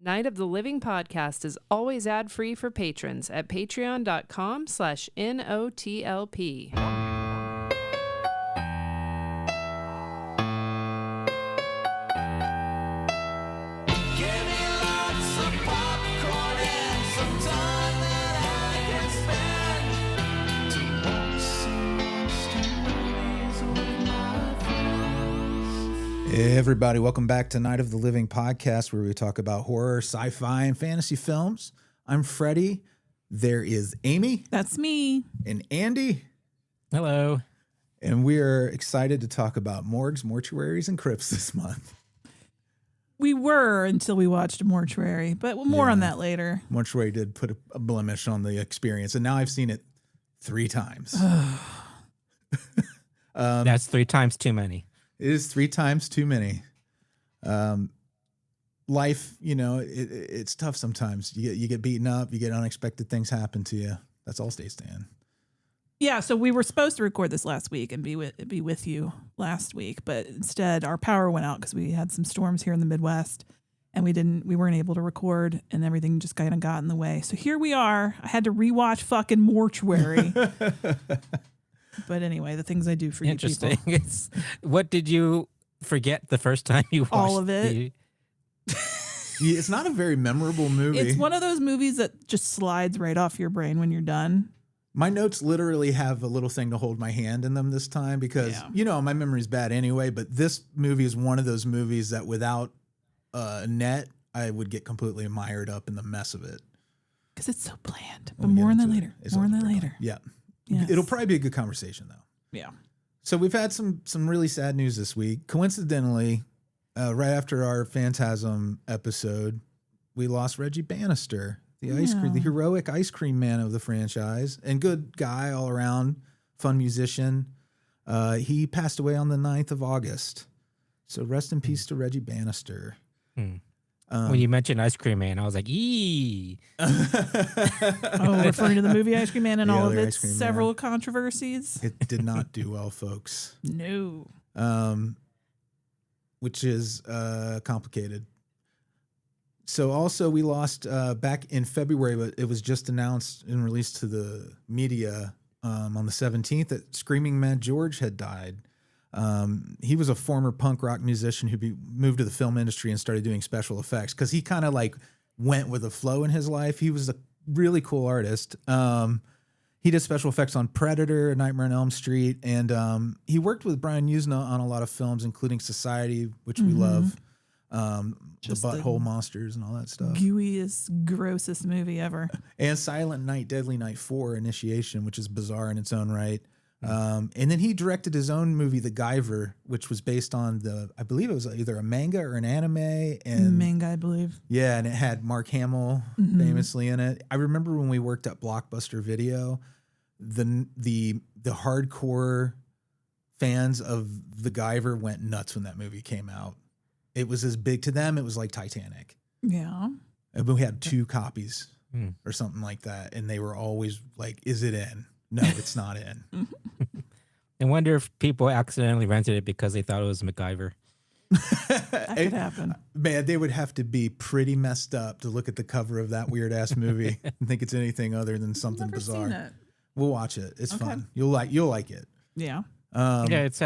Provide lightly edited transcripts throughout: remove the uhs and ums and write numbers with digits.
Night of the Living podcast is always ad-free for patrons at patreon.com/NOTLP. Hey everybody, welcome back to Night of the Living podcast, where we talk about horror, sci-fi, and fantasy films. I'm Freddy. There is Amy. That's me. And Andy. Hello. And we are excited to talk about Morgues, Mortuaries, and Crypts this month. We were until we watched Mortuary, but more on that later. Mortuary did put a blemish on the experience, and now I've seen it 3 times. That's 3 times too many. It is 3 times too many. Life, it's tough sometimes. You get beaten up. You get unexpected things happen to you. That's all stays stand. Yeah, so we were supposed to record this last week and be with you last week, but instead our power went out because we had some storms here in the Midwest, and we weren't able to record, and everything just kind of got in the way. So here we are. I had to rewatch fucking Mortuary. But anyway, the things I do for you people. Interesting. What did you forget the first time you watched all of it? It's not a very memorable movie. It's one of those movies that just slides right off your brain when you're done. My notes literally have a little thing to hold my hand in them this time because, my memory's bad anyway, but this movie is one of those movies that without a net, I would get completely mired up in the mess of it. Because it's so bland. But more on that later. More on that later. Yeah. Yes. It'll probably be a good conversation, though. Yeah. So we've had some really sad news this week. Coincidentally, right after our Phantasm episode, we lost Reggie Bannister, the heroic ice cream man of the franchise, and good guy all around, fun musician. He passed away on the 9th of August. So rest in peace to Reggie Bannister. When you mentioned Ice Cream Man, I was like, eee. Referring to the movie Ice Cream Man and all of its several Man. Controversies. It did not do well, folks. No. Which is complicated. So also we lost back in February, but it was just announced and released to the media on the 17th that Screaming Mad George had died. He was a former punk rock musician who moved to the film industry and started doing special effects because he kind of like went with the flow in his life. He was a really cool artist. He did special effects on Predator, Nightmare on Elm Street, and he worked with Brian Usna on a lot of films, including Society, which we love, the Butthole Monsters and all that stuff. Gooeyest, grossest movie ever. And Silent Night, Deadly Night 4, Initiation, which is bizarre in its own right. And then he directed his own movie, The Guyver, which was based on I believe it was either a manga or an anime. And manga, I believe. Yeah, and it had Mark Hamill famously in it. I remember when we worked at Blockbuster Video, the hardcore fans of The Guyver went nuts when that movie came out. It was as big to them. It was like Titanic. Yeah. But we had 2 copies or something like that. And they were always like, is it in? No, it's not in. I wonder if people accidentally rented it because they thought it was MacGyver. That could happen. Man, they would have to be pretty messed up to look at the cover of that weird ass movie and think it's anything other than something bizarre. Seen it. We'll watch it. It's fun. You'll like it. Yeah. It's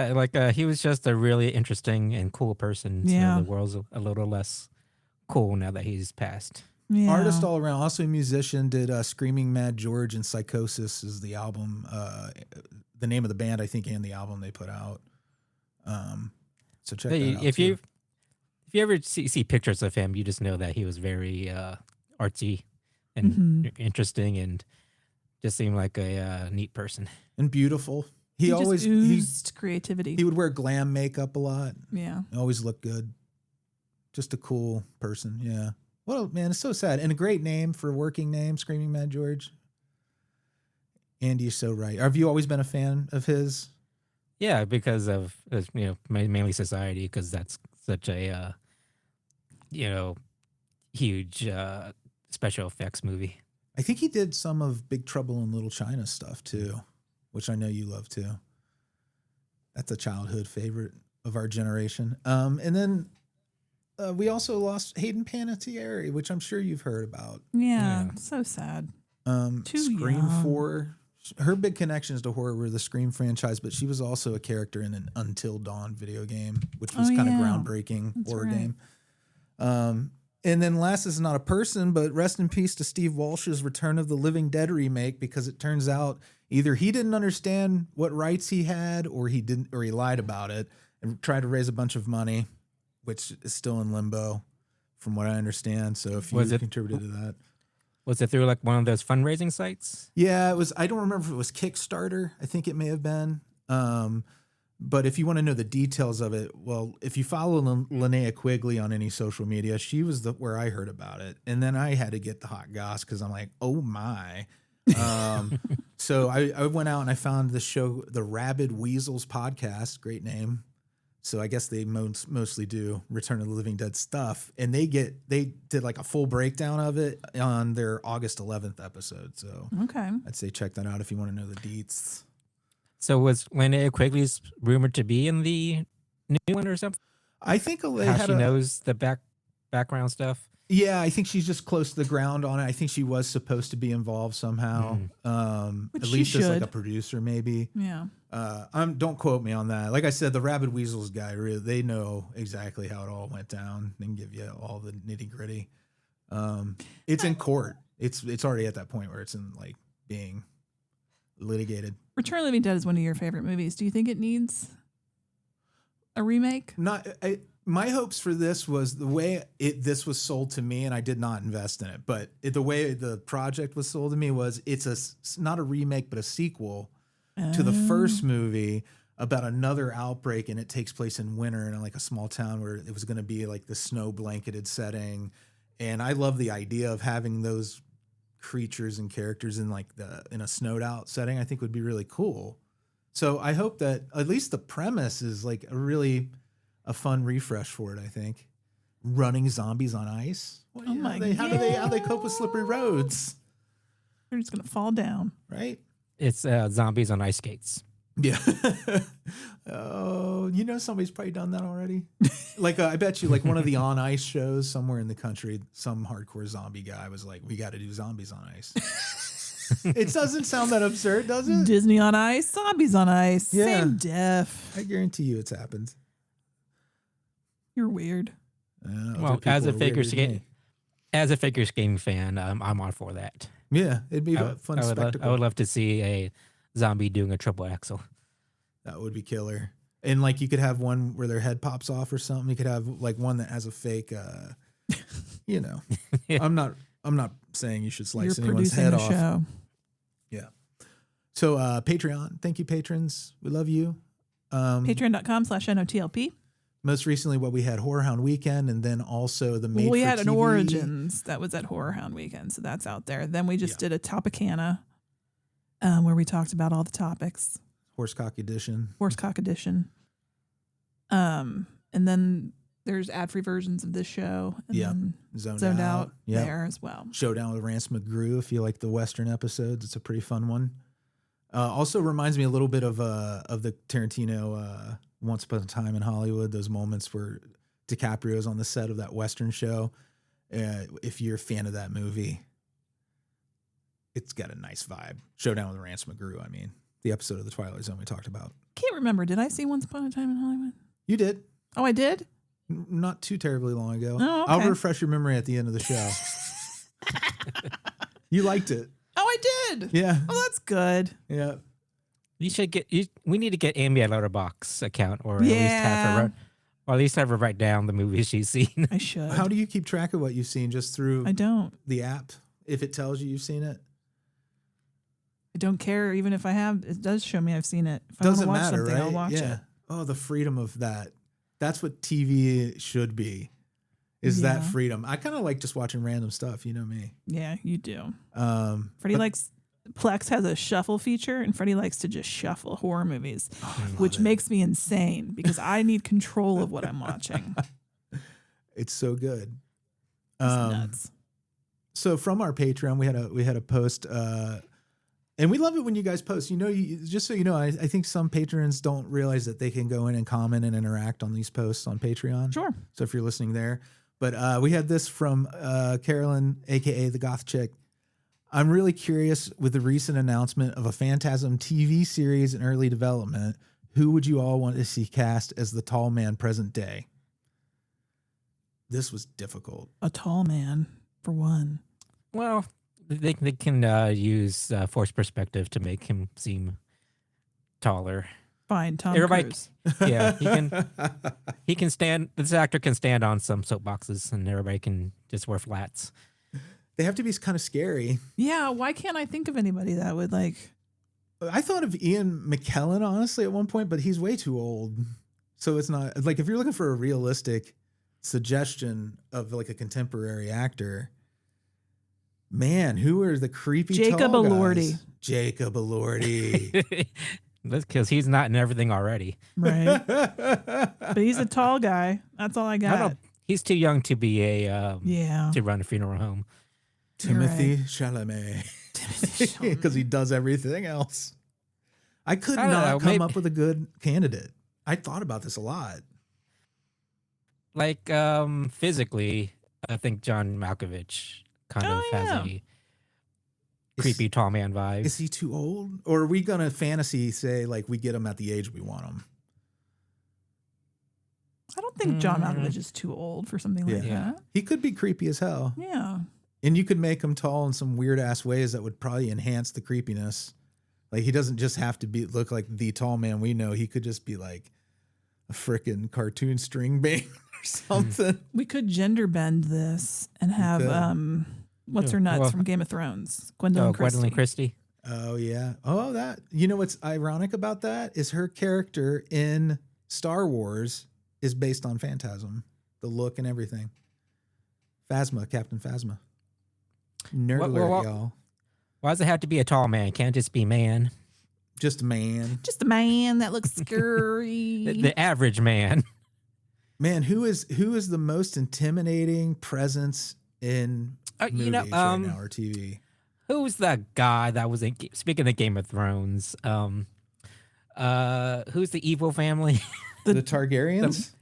he was just a really interesting and cool person. So the world's a little less cool now that he's passed. Yeah. Artist all around. Also a musician. Did Screaming Mad George and Psychosis is the album, the name of the band, I think, and the album they put out. So check that out. If you ever see pictures of him, you just know that he was very artsy and interesting and just seemed like a neat person. And beautiful. He always oozed creativity. He would wear glam makeup a lot. Yeah. Always looked good. Just a cool person. Yeah. Well, man, it's so sad. And a great name for a working name, Screaming Mad George. Andy, you're so right. Have you always been a fan of his? Yeah, because of mainly Society, because that's such a huge special effects movie. I think he did some of Big Trouble in Little China stuff too, which I know you love too. That's a childhood favorite of our generation. And then we also lost Hayden Panettiere, which I'm sure you've heard about. Yeah. So sad. Too Scream young. 4. Her big connections to horror were the Scream franchise, but she was also a character in an Until Dawn video game, which was kind of groundbreaking horror game. And then last is not a person, but rest in peace to Steve Walsh's Return of the Living Dead remake, because it turns out either he didn't understand what rights he had, or he lied about it and tried to raise a bunch of money, which is still in limbo from what I understand. So if you contributed to that. Was it through like one of those fundraising sites? Yeah, it was. I don't remember if it was Kickstarter. I think it may have been. But if you want to know the details of it, well, if you follow Linnea Quigley on any social media, she was where I heard about it. And then I had to get the hot goss because I'm like, oh my. So I went out and I found the show, the Rabid Weasels podcast, great name. So I guess they mostly do Return of the Living Dead stuff. And they did like a full breakdown of it on their August 11th episode. So I'd say check that out if you want to know the deets. So was Linnea Quigley's rumored to be in the new one or something? I think how she knows the background stuff. Yeah, I think she's just close to the ground on it. I think she was supposed to be involved somehow. At least as like a producer, maybe. Yeah. Don't quote me on that. Like I said, the Rabid Weasels guy, really, they know exactly how it all went down and give you all the nitty gritty. It's in court. It's already at that point where it's in like being litigated. Return of the Living Dead is one of your favorite movies. Do you think it needs a remake? My hopes for this was the way this was sold to me, and I did not invest in it, but the way the project was sold to me was it's not a remake, but a sequel to the first movie about another outbreak, and it takes place in winter in like a small town where it was going to be like the snow blanketed setting. And I love the idea of having those creatures and characters in like in a snowed out setting. I think would be really cool. So I hope that at least the premise is like a fun refresh for it. I think running zombies on ice. Well, how do they cope with slippery roads? They're just gonna fall down, right? It's zombies on ice skates. Yeah. Oh, somebody's probably done that already. Like I bet you, like one of the on ice shows somewhere in the country, some hardcore zombie guy was like, "We got to do zombies on ice." It doesn't sound that absurd, does it? Disney on ice, zombies on ice, Yeah. same diff. I guarantee you, it's happened. You're weird. Well, as a figure skating fan, I'm on for that. Yeah, it'd be a fun spectacle. I would love to see a zombie doing a triple axel. That would be killer. And like you could have one where their head pops off or something. You could have like one that has a fake. Yeah. I'm not saying you should slice You're anyone's producing head the off. show. Yeah. So Patreon, thank you patrons. We love you. Patreon.com/NOTLP. Most recently, we had Horror Hound Weekend, and then also the Made We for had an TV. Origins that was at Horror Hound Weekend, so that's out there. Then we just did a Topicana, where we talked about all the topics. Horsecock Edition. And then there's ad-free versions of this show. And then Zoned Out there as well. Showdown with Rance McGrew, if you like the Western episodes. It's a pretty fun one. Also reminds me a little bit of the Tarantino Once Upon a Time in Hollywood, those moments where DiCaprio's on the set of that Western show. If you're a fan of that movie, it's got a nice vibe. Showdown with Rance McGrew, I mean. The episode of The Twilight Zone we talked about. Can't remember. Did I see Once Upon a Time in Hollywood? You did. Oh, I did? Not too terribly long ago. Oh, okay. I'll refresh your memory at the end of the show. You liked it. Oh, I did. Yeah. Oh, that's good. Yeah. You should we need to get Amy a Letterboxd account, or at least have her write down the movies she's seen. I should. How do you keep track of what you've seen? Just through I don't. the app? If it tells you you've seen it? I don't care. Even if I have, it does show me I've seen it. If Doesn't I want to watch matter, something, right? I'll watch it. Oh, the freedom of that. That's what TV should be. Is that freedom. I kind of like just watching random stuff. You know me. Yeah, you do. Freddie likes... Plex has a shuffle feature, and Freddie likes to just shuffle horror movies, which makes me insane because I need control of what I'm watching. It's so good. It's nuts. So from our Patreon, we had a post, And we love it when you guys post. Just so you know, I think some patrons don't realize that they can go in and comment and interact on these posts on Patreon. Sure. So if you're listening there. But we had this from Carolyn, a.k.a. the Goth Chick. I'm really curious with the recent announcement of a Phantasm TV series in early development. Who would you all want to see cast as the tall man present day? This was difficult. A tall man, for one. Well, they can use forced perspective to make him seem taller. Fine, Tom Everybody, Cruise. Yeah, he can stand. This actor can stand on some soapboxes, and everybody can just wear flats. They have to be kind of scary. Yeah, why can't I think of anybody that would like? I thought of Ian McKellen, honestly, at one point, but he's way too old. So it's not like if you're looking for a realistic suggestion of like a contemporary actor, man, who are the creepy Jacob tall guys? Elordi. Jacob Elordi. That's because he's not in everything already. Right. But he's a tall guy. That's all I got. He's too young to be to run a funeral home. Timothy Chalamet. Because he does everything else. I could not come up with a good candidate. I thought about this a lot. Like physically, I think John Malkovich kind of has a creepy tall man vibe. Is he too old? Or are we going to fantasy say like we get him at the age we want him? I don't think John Malkovich is too old for something like that. He could be creepy as hell. Yeah. And you could make him tall in some weird ass ways that would probably enhance the creepiness. Like he doesn't just have to look like the tall man we know. He could just be like a frickin' cartoon string bean or something. We could gender bend this and have what's her nuts from Game of Thrones? Gwendolyn Christie. Oh yeah. Oh, that. You know what's ironic about that is her character in Star Wars is based on Phantasm, the look and everything. Phasma, Captain Phasma. Nerd alert, y'all. Why does it have to be a tall man? Can't it just be man? Just a man. Just a man that looks scary. the average man. Man, who is the most intimidating presence in movies right now or TV? Who's that guy that was in? Speaking of Game of Thrones, who's the evil family? The Targaryens?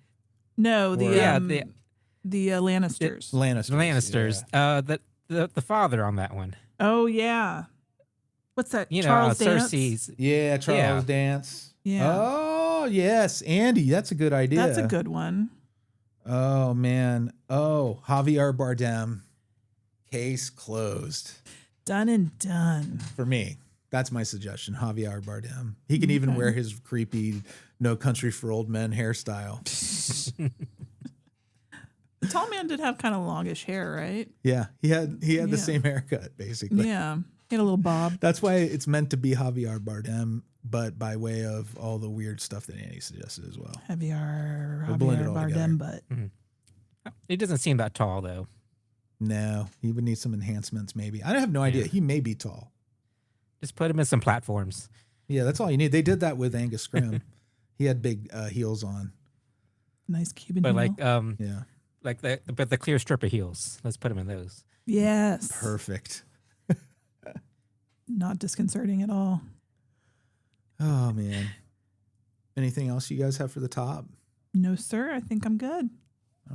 No, the Lannisters. Lannisters. The Lannisters. Yeah. The father on that one. Oh yeah. What's that? Charles Dance? Cersei's. Yeah, Charles Dance. Yeah. Oh yes, Andy. That's a good idea. That's a good one. Oh man. Oh, Javier Bardem. Case closed. Done and done. For me, that's my suggestion. Javier Bardem. He can even wear his creepy No Country for Old Men hairstyle. The tall man did have kind of longish hair, right? Yeah, he had the same haircut basically. Yeah, he had a little bob. That's why it's meant to be Javier Bardem, but by way of all the weird stuff that Andy suggested as well. Javier Bardem together. Butt. Mm-hmm. He doesn't seem that tall though. No, he would need some enhancements maybe. I have no idea. He may be tall. Just put him in some platforms. Yeah, that's all you need. They did that with Angus Scrimm. He had big heels on. Nice Cuban but heel. Yeah. Like the clear strip of heels. Let's put him in those. Yes. Perfect. Not disconcerting at all. Oh man. Anything else you guys have for the top? No, sir. I think I'm good.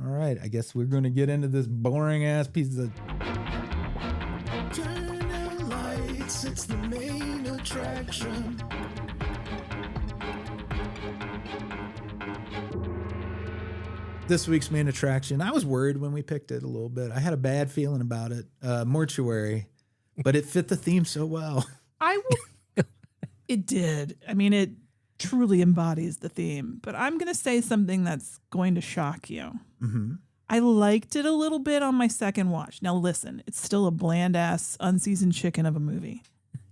All right. I guess we're going to get into this boring ass piece of. Turn out lights. It's the main attraction. This week's main attraction. I was worried when we picked it a little bit. I had a bad feeling about it. Mortuary, but it fit the theme so well. It did. I mean, it truly embodies the theme. But I'm going to say something that's going to shock you. Mm-hmm. I liked it a little bit on my second watch. Now listen, it's still a bland ass, unseasoned chicken of a movie.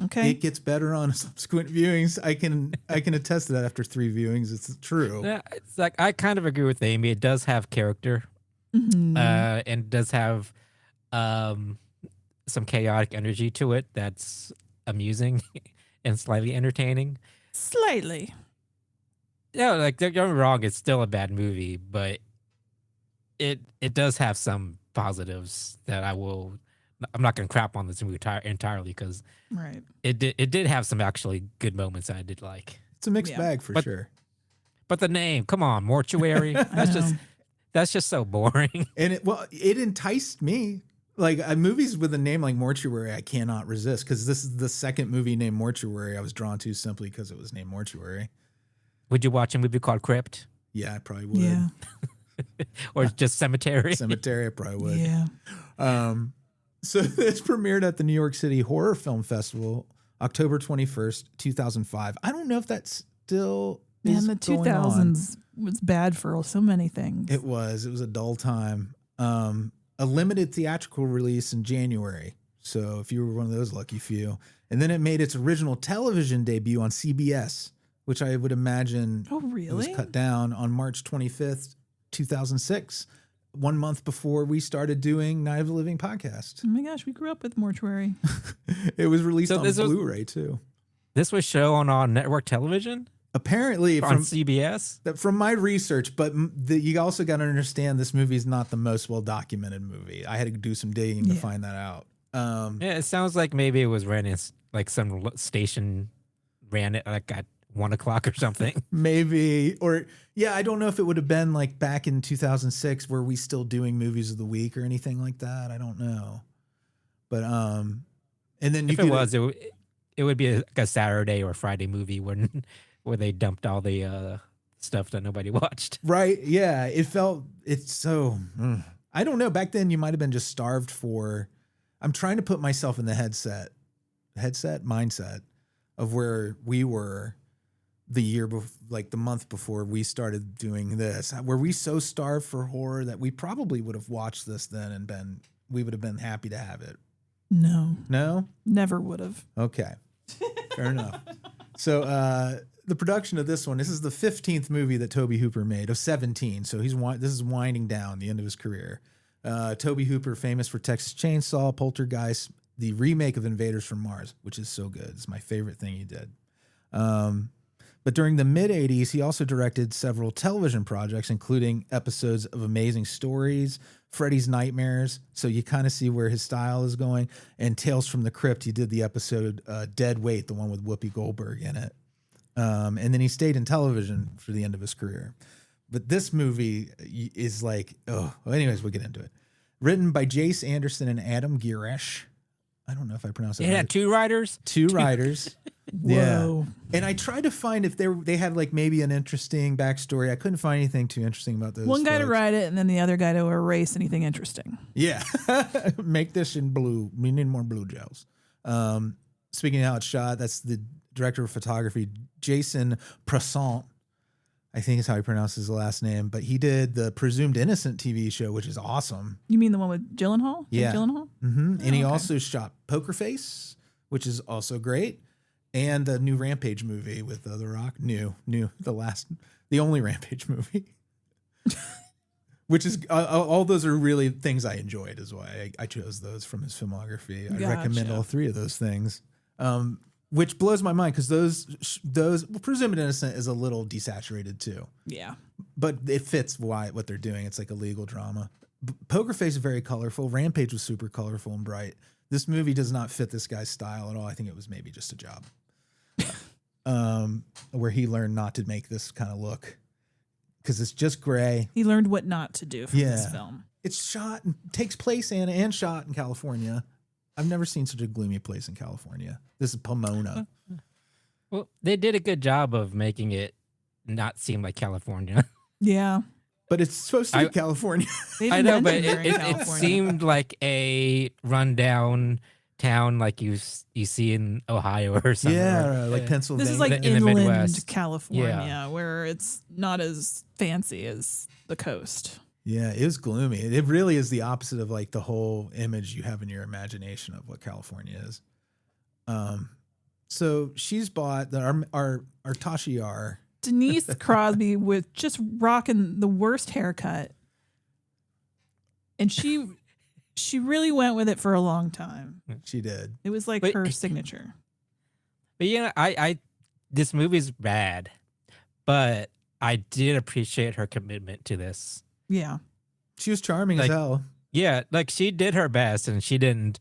Okay, it gets better on subsequent viewings. I can attest to that after 3 viewings. It's true. Yeah, it's like I kind of agree with Amy. It does have character, and does have some chaotic energy to it that's amusing and slightly entertaining. Slightly. Yeah, like don't get me wrong, it's still a bad movie, but it does have some positives that I will I'm not going to crap on this movie entirely because Right. it did have some actually good moments I did like. It's a mixed Yeah. bag for sure. But the name, come on, Mortuary. That's just so boring. And it enticed me. Like movies with a name like Mortuary, I cannot resist because this is the second movie named Mortuary I was drawn to simply because it was named Mortuary. Would you watch a movie called Crypt? Yeah, I probably would. Yeah. Or just Cemetery? Cemetery, I probably would. Yeah. So it's premiered at the New York City Horror Film Festival, October 21st, 2005. I don't know if that's still Man, the going on. 2000s was bad for so many things. It was a dull time. A limited theatrical release in January. So if you were one of those lucky few. And then it made its original television debut on CBS, which I would imagine Oh, really? was cut down on March 25th, 2006, 1 month before we started doing Night of the Living podcast. Oh my gosh, we grew up with Mortuary. It was released So on this was- Blu-ray too. This was shown on network television? Apparently On CBS? from my research, but you also got to understand this movie is not the most well-documented movie. I had to do some digging to find that out. Yeah, it sounds like maybe it was ran as like some station ran it like at 1 o'clock or something. Maybe, or yeah, I don't know if it would have been like back in 2006, were we still doing movies of the week or anything like that? I don't know. But and then If it was, it would be like a Saturday or Friday movie where they dumped all the stuff that nobody watched. right? Yeah, it's so. I don't know. Back then, you might have been just starved for. I'm trying to put myself in the mindset of where we were the year before, like the month before we started doing this. Were we so starved for horror that we probably would have watched this then and we would have been happy to have it? No, No? never would have. Okay. Fair enough. So the production of this one, this is the 15th movie that Tobe Hooper made of 17. So this is winding down the end of his career. Tobe Hooper, famous for Texas Chainsaw, Poltergeist, the remake of Invaders from Mars, which is so good. It's my favorite thing he did. But during the mid-'80s, he also directed several television projects, including episodes of Amazing Stories, Freddy's Nightmares, so you kind of see where his style is going, and Tales from the Crypt. He did the episode Dead Weight, the one with Whoopi Goldberg in it. And then he stayed in television for the end of his career. But this movie is like, anyways, we'll get into it. Written by Jace Anderson and Adam Girish. I don't know if I pronounced it It right. had 2 writers? 2 writers. Whoa. Yeah. And I tried to find if they had like maybe an interesting backstory. I couldn't find anything too interesting about those. One guy to folks. write it, and then the other guy to erase anything interesting. Yeah. Make this in blue. We need more blue gels. Speaking of how it's shot, that's the director of photography, Jason Pressant. I think is how he pronounces his last name. But he did the Presumed Innocent TV show, which is awesome. You mean the one with Gyllenhaal? Jake Yeah. Gyllenhaal? Mm-hmm. And he okay. also shot Poker Face, which is also great. And a new Rampage movie with The Rock. The only Rampage movie. Which is, all those are really things I enjoyed, is why I chose those from his filmography. I recommend Gotcha. all 3 of those things. Which blows my mind because those Presumed Innocent is a little desaturated too. Yeah. But it fits what they're doing. It's like a legal drama. Poker Face is very colorful. Rampage was super colorful and bright. This movie does not fit this guy's style at all. I think it was maybe just a job. Where he learned not to make this kind of look because it's just gray. He learned what not to do from this film. It's shot and takes place and shot in California. I've never seen such a gloomy place in California. This is Pomona. Well, they did a good job of making it not seem like California. Yeah. But it's supposed to be California. They I know, but invented her in it California. seemed like a rundown town like you see in Ohio or something. Yeah, like Pennsylvania. This is like in the inland Midwest. California, where it's not as fancy as the coast. Yeah, it was gloomy. It really is the opposite of like the whole image you have in your imagination of what California is. So she's bought our Tashiar. Denise Crosby with just rocking the worst haircut. And she really went with it for a long time. She did. It was like But- her signature. But yeah, I this movie's bad, but I did appreciate her commitment to this. Yeah. She was charming as Like- hell. Yeah, like she did her best and she didn't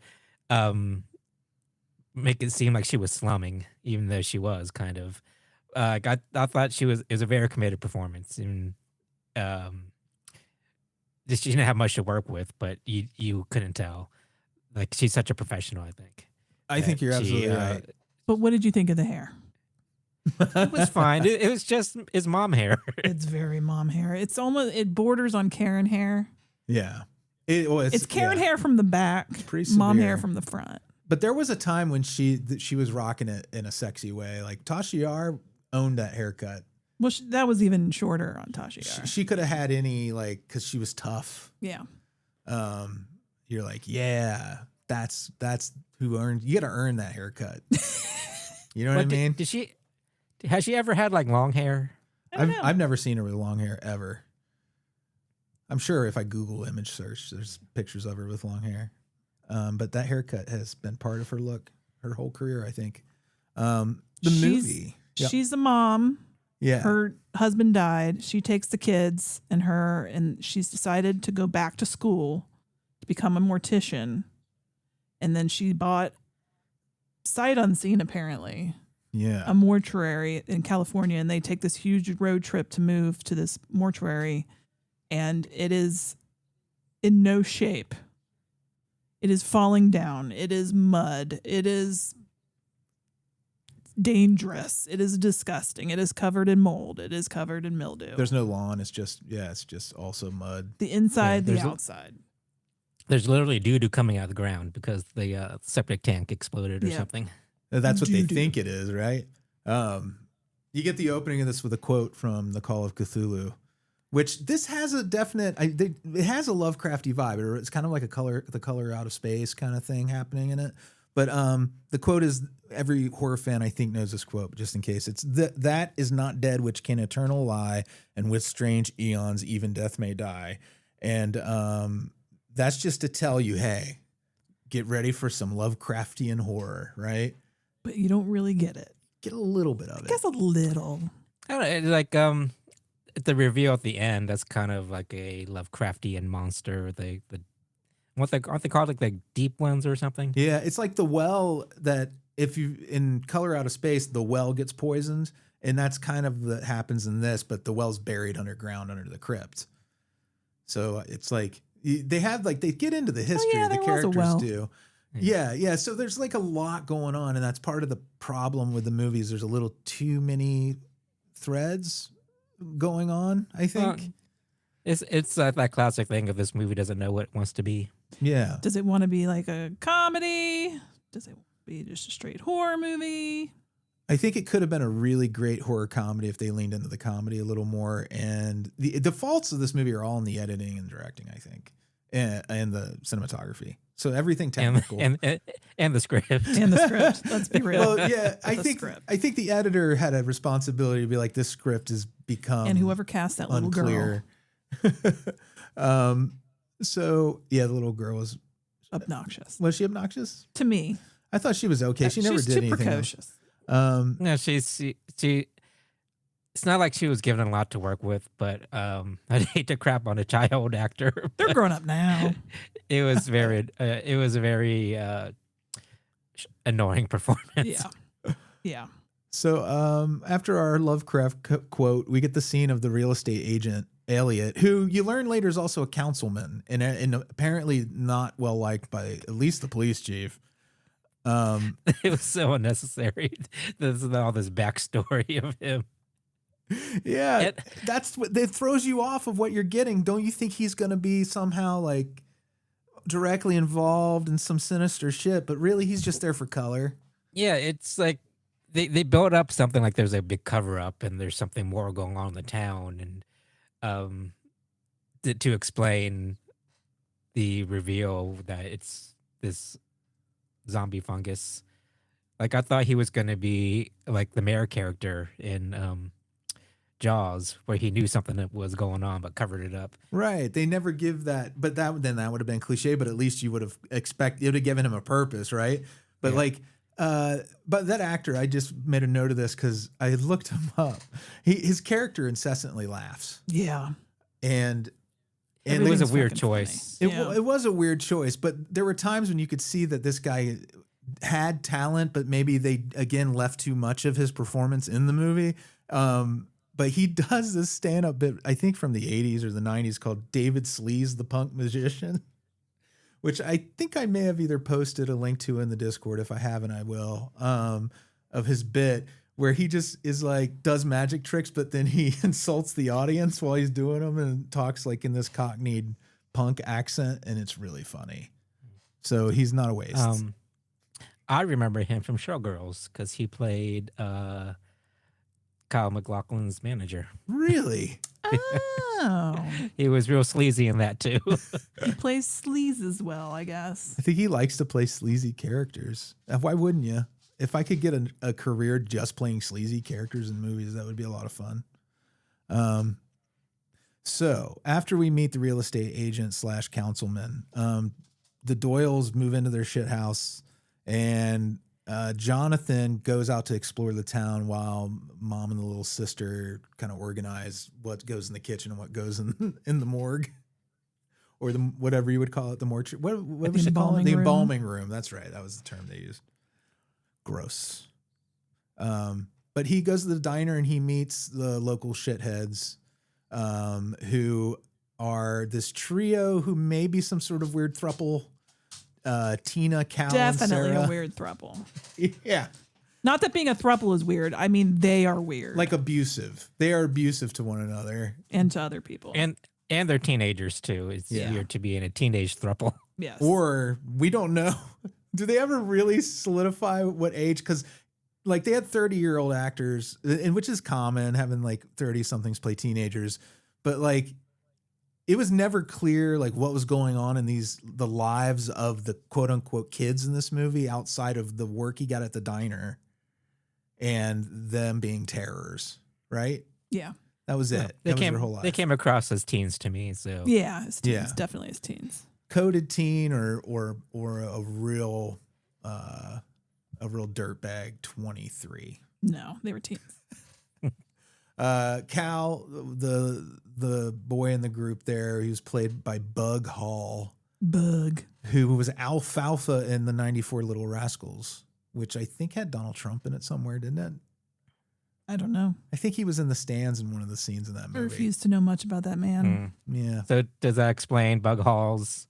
make it seem like she was slumming, even though she was kind of. I thought it was a very committed performance, and she didn't have much to work with, but you couldn't tell. Like, she's such a professional, I think. I think you're absolutely right. But what did you think of the hair? It was fine. It was just his mom hair. It's very mom hair. It borders on Karen hair. Yeah. It's Karen hair from the back, pretty mom severe. hair from the front. But there was a time when she was rocking it in a sexy way. Like Tasha Yar owned that haircut. Well, that was even shorter on Tasha Yar. She could have had any, like, because she was tough. Yeah. You're like, yeah, that's who earned. You got to earn that haircut. You know what I mean? Has she ever had like long hair? I've never seen her with long hair ever. I'm sure if I Google image search, there's pictures of her with long hair. But that haircut has been part of her look her whole career, I think. Movie. She's a mom. Yeah. Her husband died. She takes the kids and she's decided to go back to school to become a mortician. And then she bought, sight unseen apparently, a mortuary in California, and they take this huge road trip to move to this mortuary, and it is in no shape. It is falling down. It is mud. It is dangerous. It is disgusting. It is covered in mold. It is covered in mildew. There's no lawn. It's just also mud. The inside, the outside. There's literally doo-doo coming out of the ground because the septic tank exploded or something. That's what they think it is, right? You get the opening of this with a quote from The Call of Cthulhu, which this has a definite, it has a Lovecrafty vibe. It's kind of like the color out of space kind of thing happening in it. But the quote is, every horror fan I think knows this quote, but just in case, it's that is not dead which can eternal lie, and with strange eons even death may die. And that's just to tell you, hey, get ready for some Lovecraftian horror, right? But you don't really get it. Get a little bit of it. I guess a little. I don't know, like the reveal at the end, that's kind of like a Lovecraftian monster. Aren't they called, like the deep ones or something? Yeah, it's like the well that if you in Color Out of Space, the well gets poisoned, and that's kind of that happens in this, but the well's buried underground under the crypt. So it's like they get into the history. The characters do. Yeah. So there's like a lot going on, and that's part of the problem with the movies. There's a little too many threads going on, I think. It's that classic thing of this movie doesn't know what it wants to be. Yeah. Does it want to be like a comedy? Does it be just a straight horror movie? I think it could have been a really great horror comedy if they leaned into the comedy a little more. And the faults of this movie are all in the editing and directing, I think, and the cinematography. So everything technical and the script and the script. Let's be real. Well, yeah, I think the editor had a responsibility to be like, this script has become and whoever cast that unclear. Little girl. So yeah, the little girl was obnoxious. Was she obnoxious to me? I thought she was okay. She never did anything. Precocious. No, she. It's not like she was given a lot to work with, but I'd hate to crap on a child actor. They're grown up now. It was very. It was a very annoying performance. Yeah. So after our Lovecraft quote, we get the scene of the real estate agent Elliot, who you learn later is also a councilman and apparently not well liked by at least the police chief. It was so unnecessary. There's all this backstory of him. Yeah, that's what it throws you off of what you're getting. Don't you think he's going to be somehow like directly involved in some sinister shit? But really, he's just there for color. Yeah, it's like they build up something like there's a big cover up and there's something more going on in the town, and to explain the reveal that it's this zombie fungus. Like, I thought he was going to be like the mayor character in Jaws, where he knew something that was going on but covered it up. Right. They never give that, but that would have been cliche, but at least you would have given him a purpose, right? But but that actor, I just made a note of this because I had looked him up. His character incessantly laughs. Yeah. And And It was a Everything's weird fucking funny. choice. it was a weird choice, but there were times when you could see that this guy had talent, but maybe they again left too much of his performance in the movie. But he does this stand-up bit, I think from the 80s or the 90s, called David Sleaze the Punk Magician, which I think I may have either posted a link to in the Discord. If I haven't, I will, of his bit where he just is like, does magic tricks, but then he insults the audience while he's doing them and talks like in this cockneyed punk accent. And it's really funny. So he's not a waste. I remember him from Showgirls because he played Kyle MacLachlan's manager. Really? Oh, He was real sleazy in that too. he plays sleaze as well, I guess. I think he likes to play sleazy characters. Why wouldn't you? If I could get a career just playing sleazy characters in movies, that would be a lot of fun. So after we meet the real estate agent / councilman, the Doyles move into their shit house, and Jonathan goes out to explore the town while mom and the little sister kind of organize what goes in the kitchen and what goes in the morgue, or the whatever you would call it, the mortuary. What was it called? The embalming room. That's right. That was the term they used. Gross. But he goes to the diner and he meets the local shitheads, who are this trio who may be some sort of weird throuple. Tina, Cal, Definitely and Sarah. a weird throuple. Yeah. Not that being a throuple is weird. I mean, they are weird. Like abusive. They are abusive to one another. And to other people. and they're teenagers too. It's weird to be in a teenage throuple. Yes. Or we don't know. Do they ever really solidify what age? Because like they had 30-year-old actors, and which is common, having like 30-somethings play teenagers. But like it was never clear like what was going on in the lives of the quote unquote kids in this movie outside of the work he got at the diner and them being terrors, right? Yeah. That was it. They That was came their whole life. they came across as teens to me. So Yeah. As teens. Yeah. Definitely as teens. Coded teen or a real dirtbag 23. No, they were teens. Cal, the boy in the group there, he was played by Bug Hall, Bug. who was Alfalfa in the 94 Little Rascals, which I think had Donald Trump in it somewhere, didn't it? I don't know. I think he was in the stands in one of the scenes in that I movie. refuse to know much about that man. Yeah. So does that explain Bug Hall's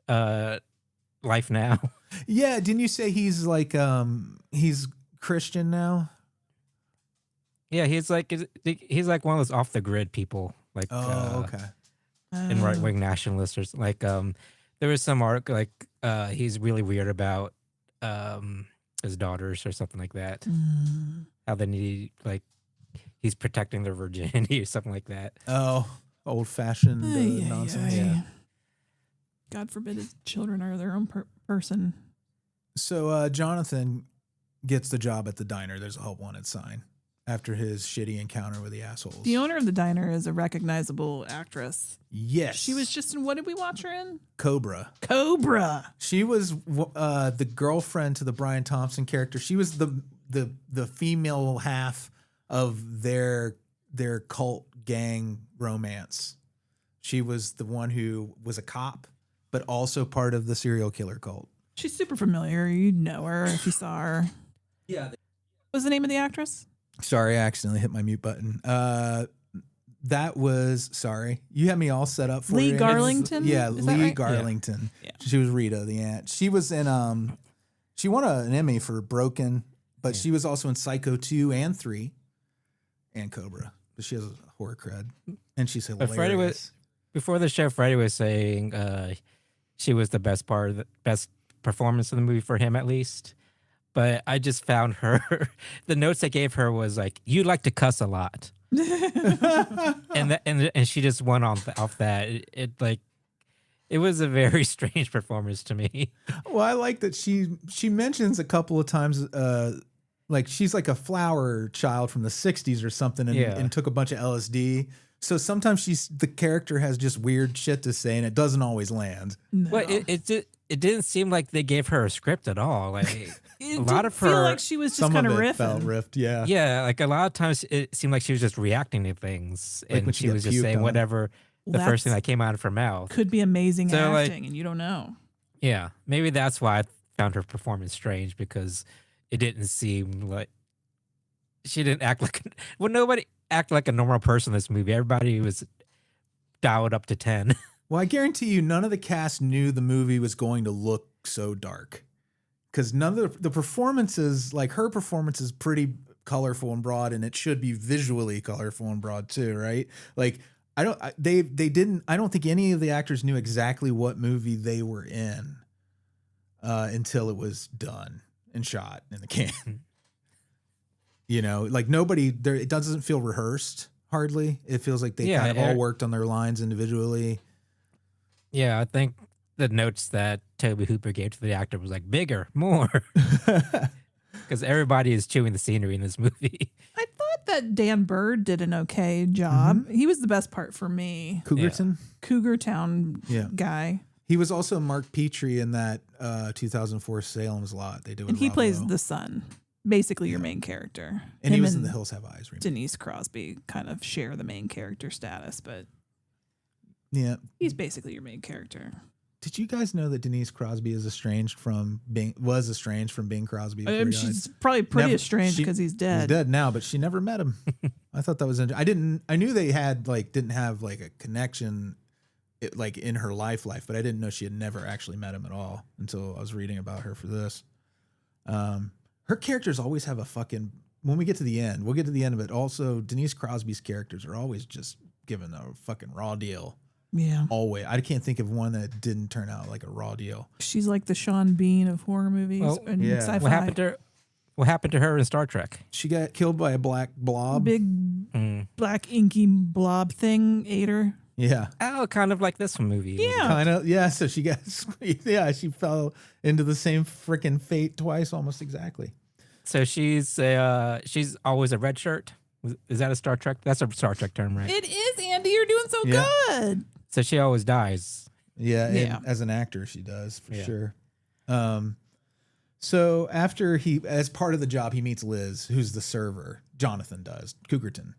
life now? Yeah. Didn't you say he's like, he's Christian now? Yeah, he's like one of those off the grid people, like Okay. and right wing nationalists, or like there was some article like he's really weird about his daughters or something like that. How they need like he's protecting their virginity or something like that. Oh, old fashioned nonsense. Yeah. God forbid his children are their own person. So Jonathan gets the job at the diner. There's a help wanted sign after his shitty encounter with the assholes. The owner of the diner is a recognizable actress. Yes. She was just in, what did we watch her in? Cobra. Cobra. She was the girlfriend to the Brian Thompson character. She was the female half of their cult gang romance. She was the one who was a cop, but also part of the serial killer cult. She's super familiar. You'd know her if you saw her. Yeah. What was the name of the actress? Sorry, I accidentally hit my mute button. That was, sorry. You had me all set up for Lee it. Garlington? Yeah, Is that Lee right? Garlington. Yeah. She was Rita, the aunt. She was in, she won an Emmy for Broken, but she was also in Psycho 2 and 3 and Cobra. But she has a horror cred. And she's hilarious. But Freddy was, before the show, Freddy was saying she was the best part of the best performance of the movie for him, at least. But I just found her, the notes I gave her was like, you like to cuss a lot. and she just went off that. It was a very strange performance to me. Well, I like that she mentions a couple of times, like she's like a flower child from the 60s or something and took a bunch of LSD. So sometimes the character has just weird shit to say and it doesn't always land. No. Well, it didn't seem like they gave her a script at all. Like It a lot of feel her, like she was just Some kind of of it riffing. felt riffed, yeah. yeah, like a lot of times it seemed like she was just reacting to things, Like and when she she was got just puked saying on. whatever the first thing that came out of her mouth. Could be amazing So, like- acting, and you don't know. Yeah, maybe that's why I found her performance strange, because it didn't seem like she didn't act like nobody act like a normal person in this movie. Everybody was dialed up to 10. Well, I guarantee you, none of the cast knew the movie was going to look so dark, because none of the performances, like her performance, is pretty colorful and broad, and it should be visually colorful and broad too, right? Like I don't think any of the actors knew exactly what movie they were in until it was done and shot in the can. You know, like nobody there. It doesn't feel rehearsed hardly. It feels like they kind of all worked on their lines individually. Yeah, I think the notes that Toby Hooper gave to the actor was like bigger, more, because everybody is chewing the scenery in this movie. I thought that Dan Bird did an okay job. Mm-hmm. He was the best part for me. Cougarton, Cougar Town guy. He was also Mark Petrie in that 2004 Salem's Lot. They do, And he plays the son, basically your main character. And he Him was in The Hills Have Eyes remake. Denise Crosby kind of share the main character status, but Yeah. he's basically your main character. Did you guys know that Denise Crosby is estranged from Bing Crosby? Before he died? She's probably pretty estranged because he's dead. He's dead now, but she never met him. I thought that was interesting. I knew they had didn't have like a connection, like in her life, but I didn't know she had never actually met him at all until I was reading about her for this. Her characters always have a fucking. When we get to the end, we'll get to the end of it. Also, Denise Crosby's characters are always just given a fucking raw deal. Yeah. Always. I can't think of one that didn't turn out like a raw deal. She's like the Sean Bean of horror movies and sci-fi. What happened to her in Star Trek? She got killed by a black blob. Big black inky blob thing ate her. Yeah. Oh, kind of like this movie. Yeah. Kind of. Yeah. So she got, she fell into the same freaking fate twice, almost exactly. So she's always a red shirt. Is that a Star Trek? That's a Star Trek term, right? It is, Andy. You're doing so good. So she always dies. Yeah. Yeah. And as an actor, she does for sure. So after as part of the job, he meets Liz, who's the server. Jonathan does, Cougarton.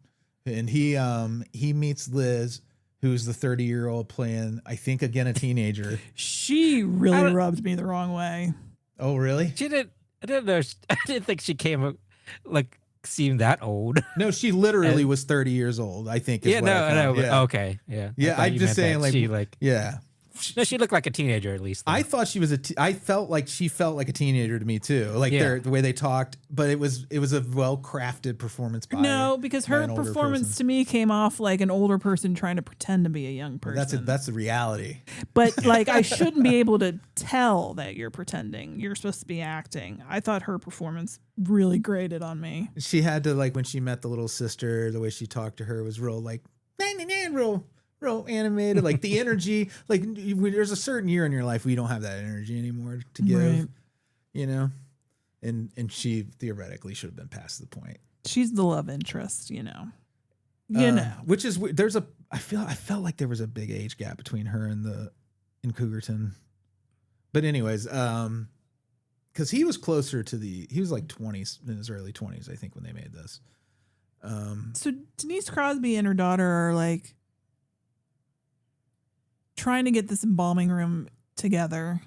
And he meets Liz, who's the 30-year-old playing, I think, again, a teenager. She really rubbed me the wrong way. Oh, really? I didn't know. I didn't think she came seemed that old. No, she literally was 30 years old, I think. Yeah, no. Yeah. Okay, yeah. Yeah, I'm just saying, yeah. No, she looked like a teenager at least. Though. I thought she was I felt like she felt like a teenager to me too, like the way they talked. But it was a well crafted performance. Because her performance to me came off like an older person trying to pretend to be a young person. That's the reality. But like, I shouldn't be able to tell that you're pretending. You're supposed to be acting. I thought her performance really grated on me. She had to when she met the little sister, the way she talked to her was real real animated, like the energy, there's a certain year in your life where you don't have that energy anymore to give, and she theoretically should have been past the point. She's the love interest, which is, I felt like there was a big age gap between her and Cougarton. But anyways, because he was closer to he was like 20s, in his early 20s, I think, when they made this. So Denise Crosby and her daughter are trying to get this embalming room together.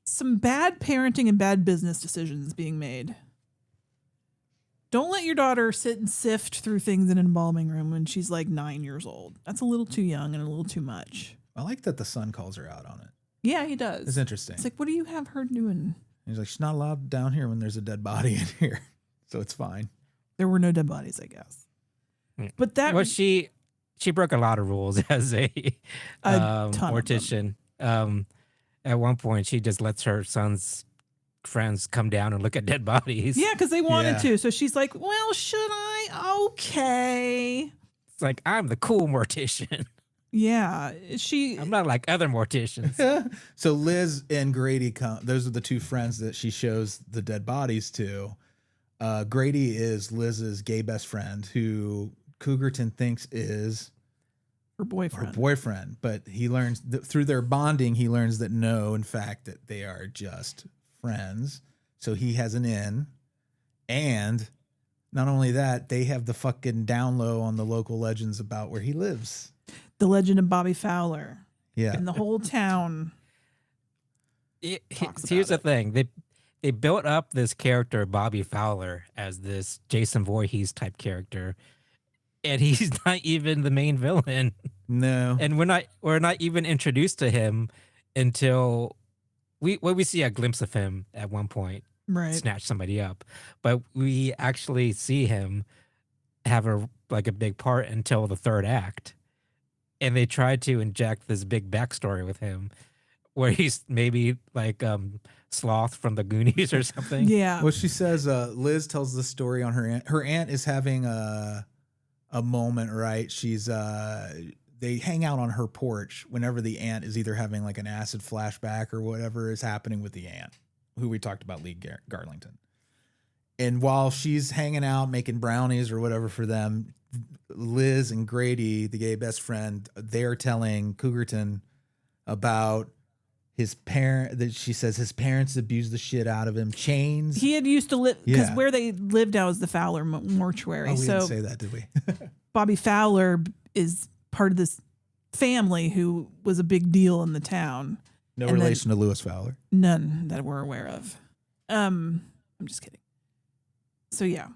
Some bad parenting and bad business decisions being made. Don't let your daughter sit and sift through things in an embalming room when she's 9 years old. That's a little too young and a little too much. I like that the son calls her out on it. Yeah, he does. It's interesting. It's what do you have her doing? He's like, she's not allowed down here when there's a dead body in here. So it's fine. There were no dead bodies, I guess. But that was she broke a lot of rules as a mortician. At one point, she just lets her son's friends come down and look at dead bodies. Yeah, because they wanted to. So she's like, well, should I? Okay. It's like, I'm the cool mortician. Yeah. I'm not like other morticians. So Liz and Grady those are the two friends that she shows the dead bodies to. Grady is Liz's gay best friend who Cougarton thinks is her boyfriend, but he learns through their bonding, he learns that no, in fact, that they are just friends. So he has an in, and Not only that, they have the fucking down low on the local legends about where he lives. The legend of Bobby Fowler. Yeah. And the whole town talks Here's the about thing. They built up this character, Bobby Fowler, as this Jason Voorhees type character. And he's not even the main villain. No. And we're not even introduced to him until we see a glimpse of him at one point. Right. Snatch somebody up, but we actually see him have a big part until the third act, and they tried to inject this big backstory with him, where he's maybe like Sloth from the Goonies or something. Yeah. Well, she says Liz tells the story on her aunt. Her aunt is having a moment, right? She's they hang out on her porch whenever the aunt is either having like an acid flashback or whatever is happening with the aunt, who we talked about, Lee Garlington. And while she's hanging out, making brownies or whatever for them, Liz and Grady, the gay best friend, they're telling Cougarton about his parent, that she says his parents abused the shit out of him. Chains. He had used to live, because Yeah. where they lived now is the Fowler Mortuary. Oh, we so didn't say that, did we? Bobby Fowler is part of this family who was a big deal in the town. No And relation to Lewis Fowler. None that we're aware of. I'm just kidding. So yeah,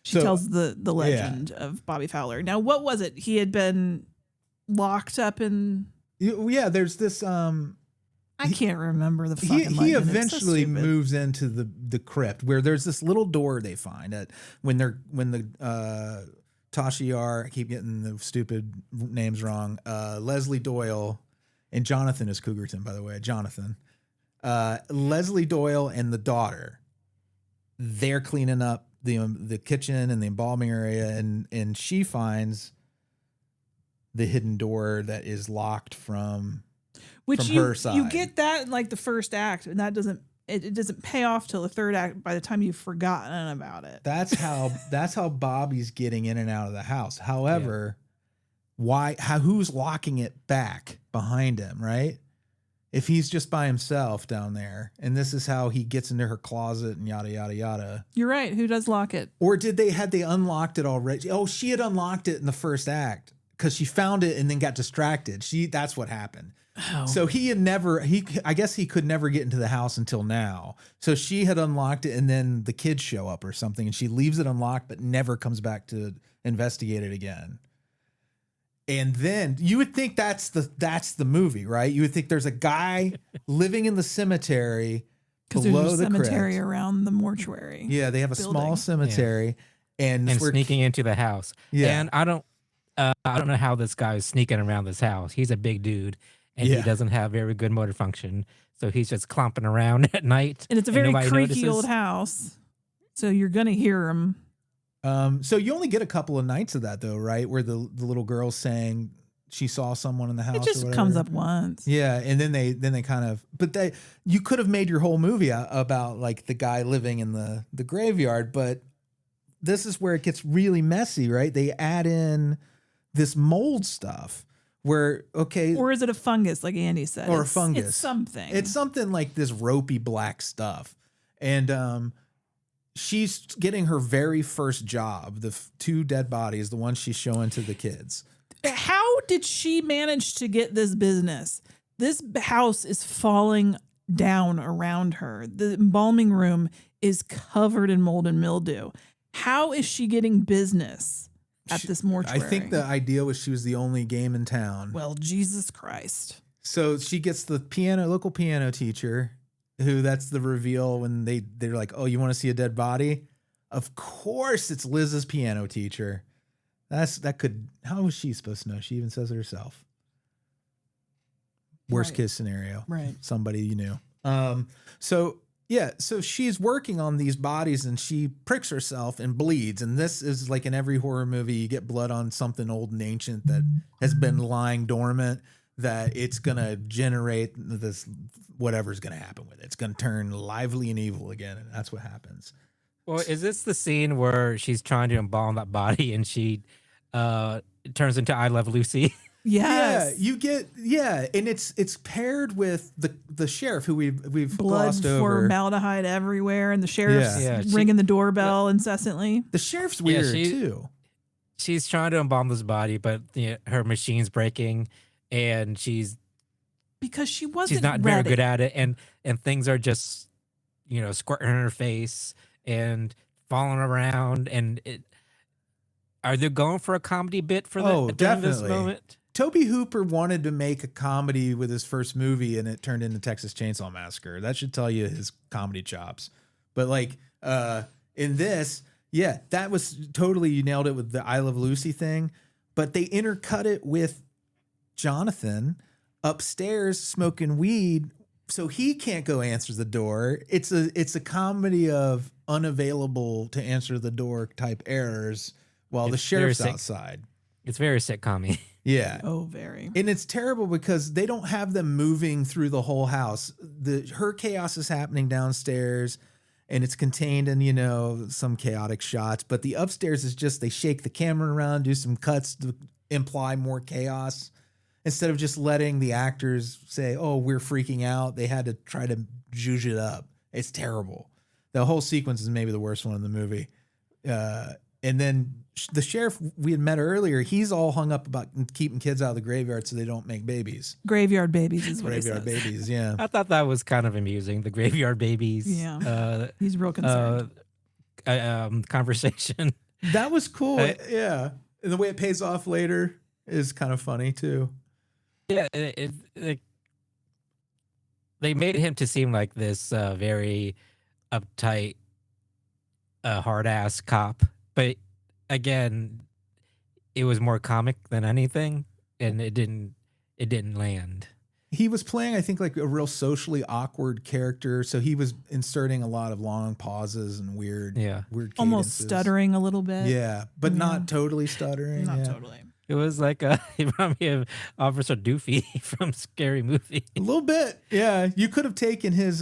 she So, tells the legend of Bobby Fowler. Now, what was it? He had been locked up in. Yeah, there's this. I can't remember the fucking legend. He It's so eventually stupid. moves into the crypt where there's this little door they find at when the Tashiar, I keep getting the stupid names wrong. Leslie Doyle and Jonathan is Cougarton, by the way. Jonathan, Leslie Doyle and the daughter, they're cleaning up the kitchen and the embalming area, and she finds the hidden door that is locked from her side. You get that in like the first act, and that doesn't pay off till the third act by the time you've forgotten about it. That's how Bobby's getting in and out of the house. However, who's locking it back behind him, right? If he's just by himself down there, and this is how he gets into her closet and yada yada yada. You're right. Who does lock it? Or had they unlocked it already? Oh, she had unlocked it in the first act because she found it and then got distracted. That's what happened. Oh. So I guess he could never get into the house until now. So she had unlocked it, and then the kids show up or something, and she leaves it unlocked, but never comes back to investigate it again. And then you would think that's the movie, right? You would think there's a guy living in the cemetery below there's a the cemetery crypt. around the mortuary. Yeah, they have a building. small cemetery, and sneaking into the house. Yeah. And I don't know how this guy is sneaking around this house. He's a big dude, and Yeah. he doesn't have very good motor function, so he's just clomping around at night. And it's a very nobody creaky notices. old house, so you're gonna hear him. So you only get a couple of nights of that though, right? Where the little girl's saying she saw someone in the house. It just or comes whatever. up once. Yeah, and then they kind of, but you could have made your whole movie about like the guy living in the graveyard, but this is where it gets really messy, right? They add in this mold stuff where, okay, Or is it a fungus, like Andy said? Or a fungus. It's something. it's something like this ropey black stuff, and she's getting her very first job, the two dead bodies, the ones she's showing to the kids. How did she manage to get this business? This house is falling down around her. The embalming room is covered in mold and mildew. How is she getting business at this mortuary? I think the idea was she was the only game in town. Well, Jesus Christ. So she gets the local piano teacher, who that's the reveal when they're like, oh, you want to see a dead body? Of course it's Liz's piano teacher. How was she supposed to know? She even says it herself. Worst Right. case scenario. Right. Somebody you knew. So she's working on these bodies and she pricks herself and bleeds. And this is like in every horror movie, you get blood on something old and ancient that has been lying dormant, that it's going to generate this, whatever's going to happen with it. It's going to turn lively and evil again. And that's what happens. Well, is this the scene where she's trying to embalm that body and she turns into I Love Lucy? Yes. Yeah, you get and it's paired with the sheriff who we've Blood, glossed over. formaldehyde everywhere, and the sheriff's ringing the doorbell incessantly. The sheriff's weird too. She's trying to embalm this body, but her machine's breaking, and she's not very good at it, and things are just squirting in her face and falling around, and are they going for a comedy bit for that during this moment? Tobe Hooper wanted to make a comedy with his first movie, and it turned into Texas Chainsaw Massacre. That should tell you his comedy chops. But like in this, that was totally, you nailed it with the I Love Lucy thing. But they intercut it with Jonathan upstairs smoking weed, so he can't go answer the door. It's a comedy of unavailable to answer the door type errors while the sheriff's outside. It's very sitcom-y. Yeah. Oh, very. And it's terrible because they don't have them moving through the whole house. Her chaos is happening downstairs, and it's contained in, some chaotic shots. But the upstairs is just, they shake the camera around, do some cuts to imply more chaos. Instead of just letting the actors say, oh, we're freaking out, they had to try to zhuzh it up. It's terrible. The whole sequence is maybe the worst one in the movie. And then the sheriff we had met earlier, he's all hung up about keeping kids out of the graveyard so they don't make babies. Graveyard babies is what Graveyard he says. babies, yeah. I thought that was kind of amusing. The graveyard babies. Yeah. He's real concerned. Conversation. That was cool. Yeah. And the way it pays off later is kind of funny too. Yeah. They made him to seem like this very uptight, hard ass cop. But again, it was more comic than anything, and it didn't land. He was playing, I think, like a real socially awkward character, so he was inserting a lot of long pauses and weird cadences. Almost stuttering a little bit. Yeah, but not totally stuttering. Not totally. It was like it reminded me of Officer Doofy from Scary Movie. A little bit, yeah. You could have taken his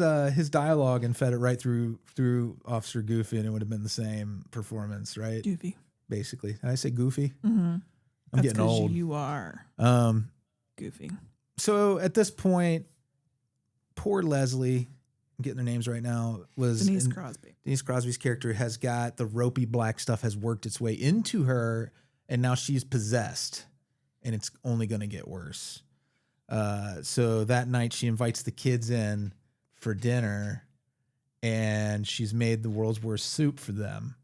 dialogue and fed it right through Officer Goofy, and it would have been the same performance, right? Doofy, basically. Did I say Goofy? Mm-hmm. I'm getting old. You are Goofy. So at this point, poor Leslie, I'm getting their names right now, was Denise Crosby. Denise Crosby's character has got the ropey black stuff has worked its way into her. And now she's possessed, and it's only going to get worse. So that night she invites the kids in for dinner, and she's made the world's worst soup for them.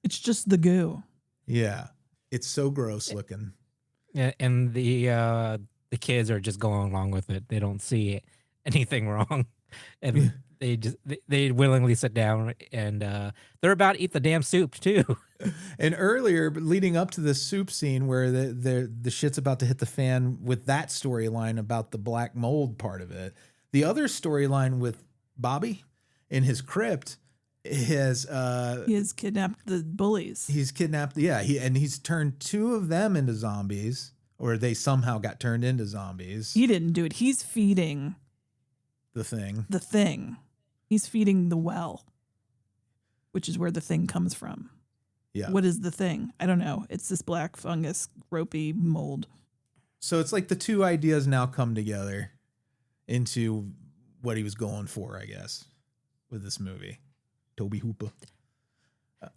It's just the goo. Yeah. It's so gross looking. Yeah, and the kids are just going along with it. They don't see anything wrong. And they willingly sit down, and they're about to eat the damn soup too. And earlier, leading up to this soup scene where the shit's about to hit the fan with that storyline about the black mold part of it, the other storyline with Bobby in his crypt he has kidnapped the bullies. He's kidnapped, he's turned two of them into zombies, or they somehow got turned into zombies. He didn't do it. He's feeding the thing. He's feeding the well, which is where the thing comes from. Yeah. What is the thing? I don't know. It's this black fungus, ropey mold. So it's like the two ideas now come together into what he was going for, I guess, with this movie. Tobe Hooper.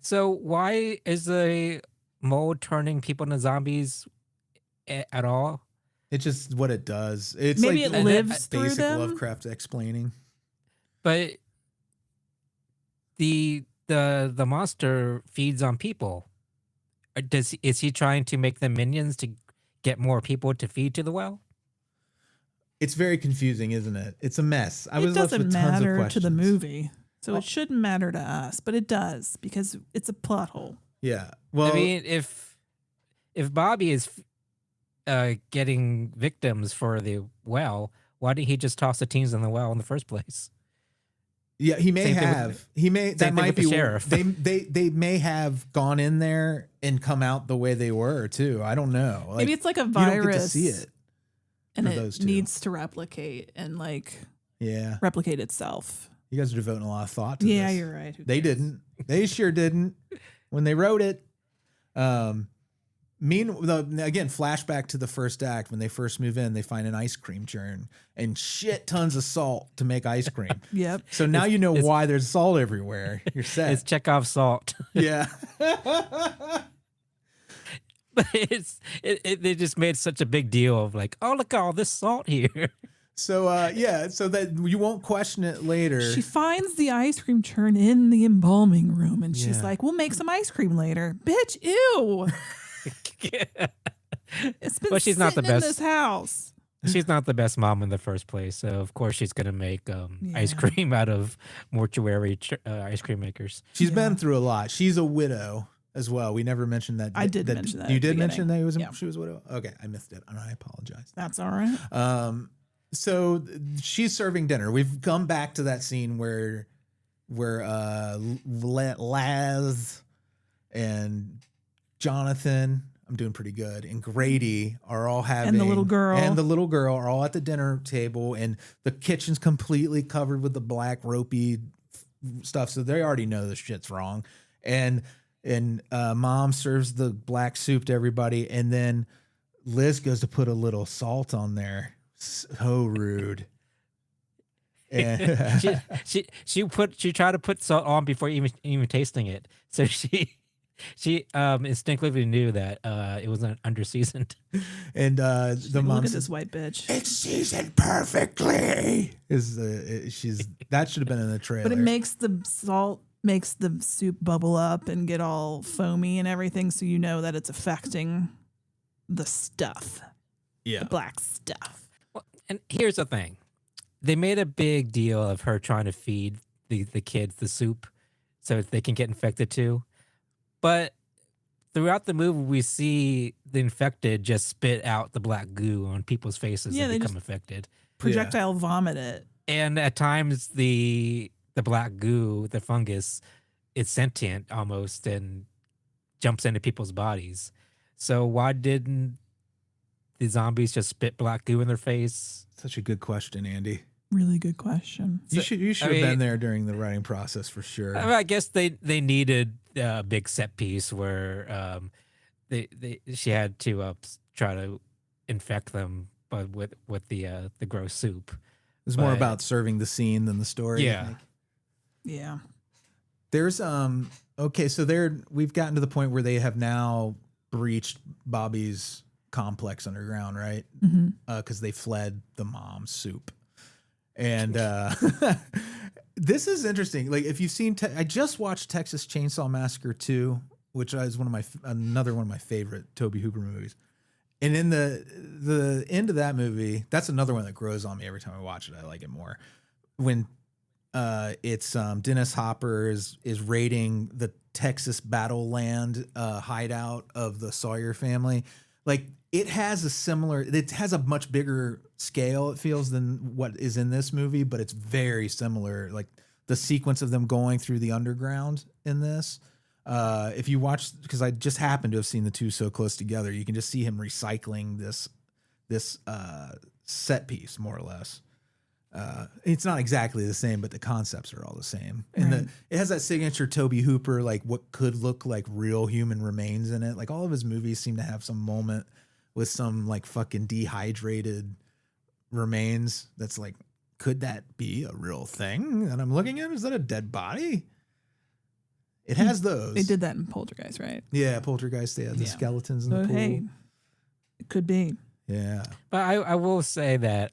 So why is the mold turning people into zombies at all? It's just what it does. It's maybe like it lives through basic them? Lovecraft explaining. But the monster feeds on people. Is he trying to make them minions to get more people to feed to the well? It's very confusing, isn't it? It's a mess. I it was left with doesn't tons of matter questions. to the movie, so it shouldn't matter to us, but it does because it's a plot hole. Yeah. Well, I mean, if Bobby is getting victims for the well, why didn't he just toss the teens in the well in the first place? Yeah, he may have. He may. That might be. The sheriff. They may have gone in there and come out the way they were too. I don't know. Like, maybe it's like a you don't get to virus, see it, and for it those two. needs to replicate and replicate itself. You guys are devoting a lot of thought to Yeah, this. you're right. They didn't. They sure didn't when they wrote it. Again, flashback to the first act when they first move in, they find an ice cream churn and shit tons of salt to make ice cream. Yep. So now you know why there's salt everywhere. You're set. It's Chekhov's salt. Yeah. But they just made such a big deal of like, oh, look at all this salt here. So so that you won't question it later. She finds the ice cream churn in the embalming room, and she's Yeah. like, "We'll make some ice cream later." Bitch, ew. It's been She's not the sitting in best. this house. She's not the best mom in the first place, so of course she's gonna make ice Yeah. cream out of mortuary ice cream makers. She's Yeah. been through a lot. She's a widow as well. We never mentioned that. I did mention that You at the did mention that beginning. she was a widow? Okay, I missed it, and I apologize. That's all right. So she's serving dinner. We've come back to that scene where Laz and Jonathan, I'm doing pretty good, and Grady are all having, And the little girl. are all at the dinner table, and the kitchen's completely covered with the black ropey stuff, so they already know the shit's wrong. And mom serves the black soup to everybody, and then Liz goes to put a little salt on there. So rude. And she tried to put salt on before even tasting it. So she instinctively knew that it was underseasoned. And She's the like, mom look at says, this white bitch. "It's seasoned perfectly." That should have been in the trailer. But it makes the salt makes the soup bubble up and get all foamy and everything, so you know that it's affecting the stuff, the black stuff. Well, and here's the thing. They made a big deal of her trying to feed the kids the soup so they can get infected too. But throughout the movie, we see the infected just spit out the black goo on people's faces and they become just infected. projectile vomit it. And at times, the black goo, the fungus, it's sentient almost and jumps into people's bodies. So why didn't the zombies just spit black goo in their face? Such a good question, Andy. Really good question. You should have I mean, been there during the writing process for sure. I mean, I guess they needed a big set piece where she had to try to infect them, but with the gross soup. It was more but- about serving the scene than the story. I Yeah. think. Yeah. There's okay, so we've gotten to the point where they have now breached Bobby's complex underground, right? Mm-hmm. Because they fled the mom's soup. And this is interesting. Like, if you've seen, I just watched Texas Chainsaw Massacre 2, which is another one of my favorite Tobe Hooper movies. And in the end of that movie, that's another one that grows on me every time I watch it. I like it more. When it's Dennis Hopper is raiding the Texas Battleland hideout of the Sawyer family. Like, it has a much bigger scale, it feels, than what is in this movie, but it's very similar. Like, the sequence of them going through the underground in this. If you watch, because I just happened to have seen the two so close together, you can just see him recycling this set piece, more or less. It's not exactly the same, but the concepts are all the same. And it has that signature Tobe Hooper, like what could look like real human remains in it. Like, all of his movies seem to have some moment with some like fucking dehydrated remains. That's like, could that be a real thing that I'm looking at? Is that a dead body? It has those. They did that in Poltergeist, right? Yeah, Poltergeist. They had the skeletons in So, the pool. hey, it could be. Yeah. But I will say that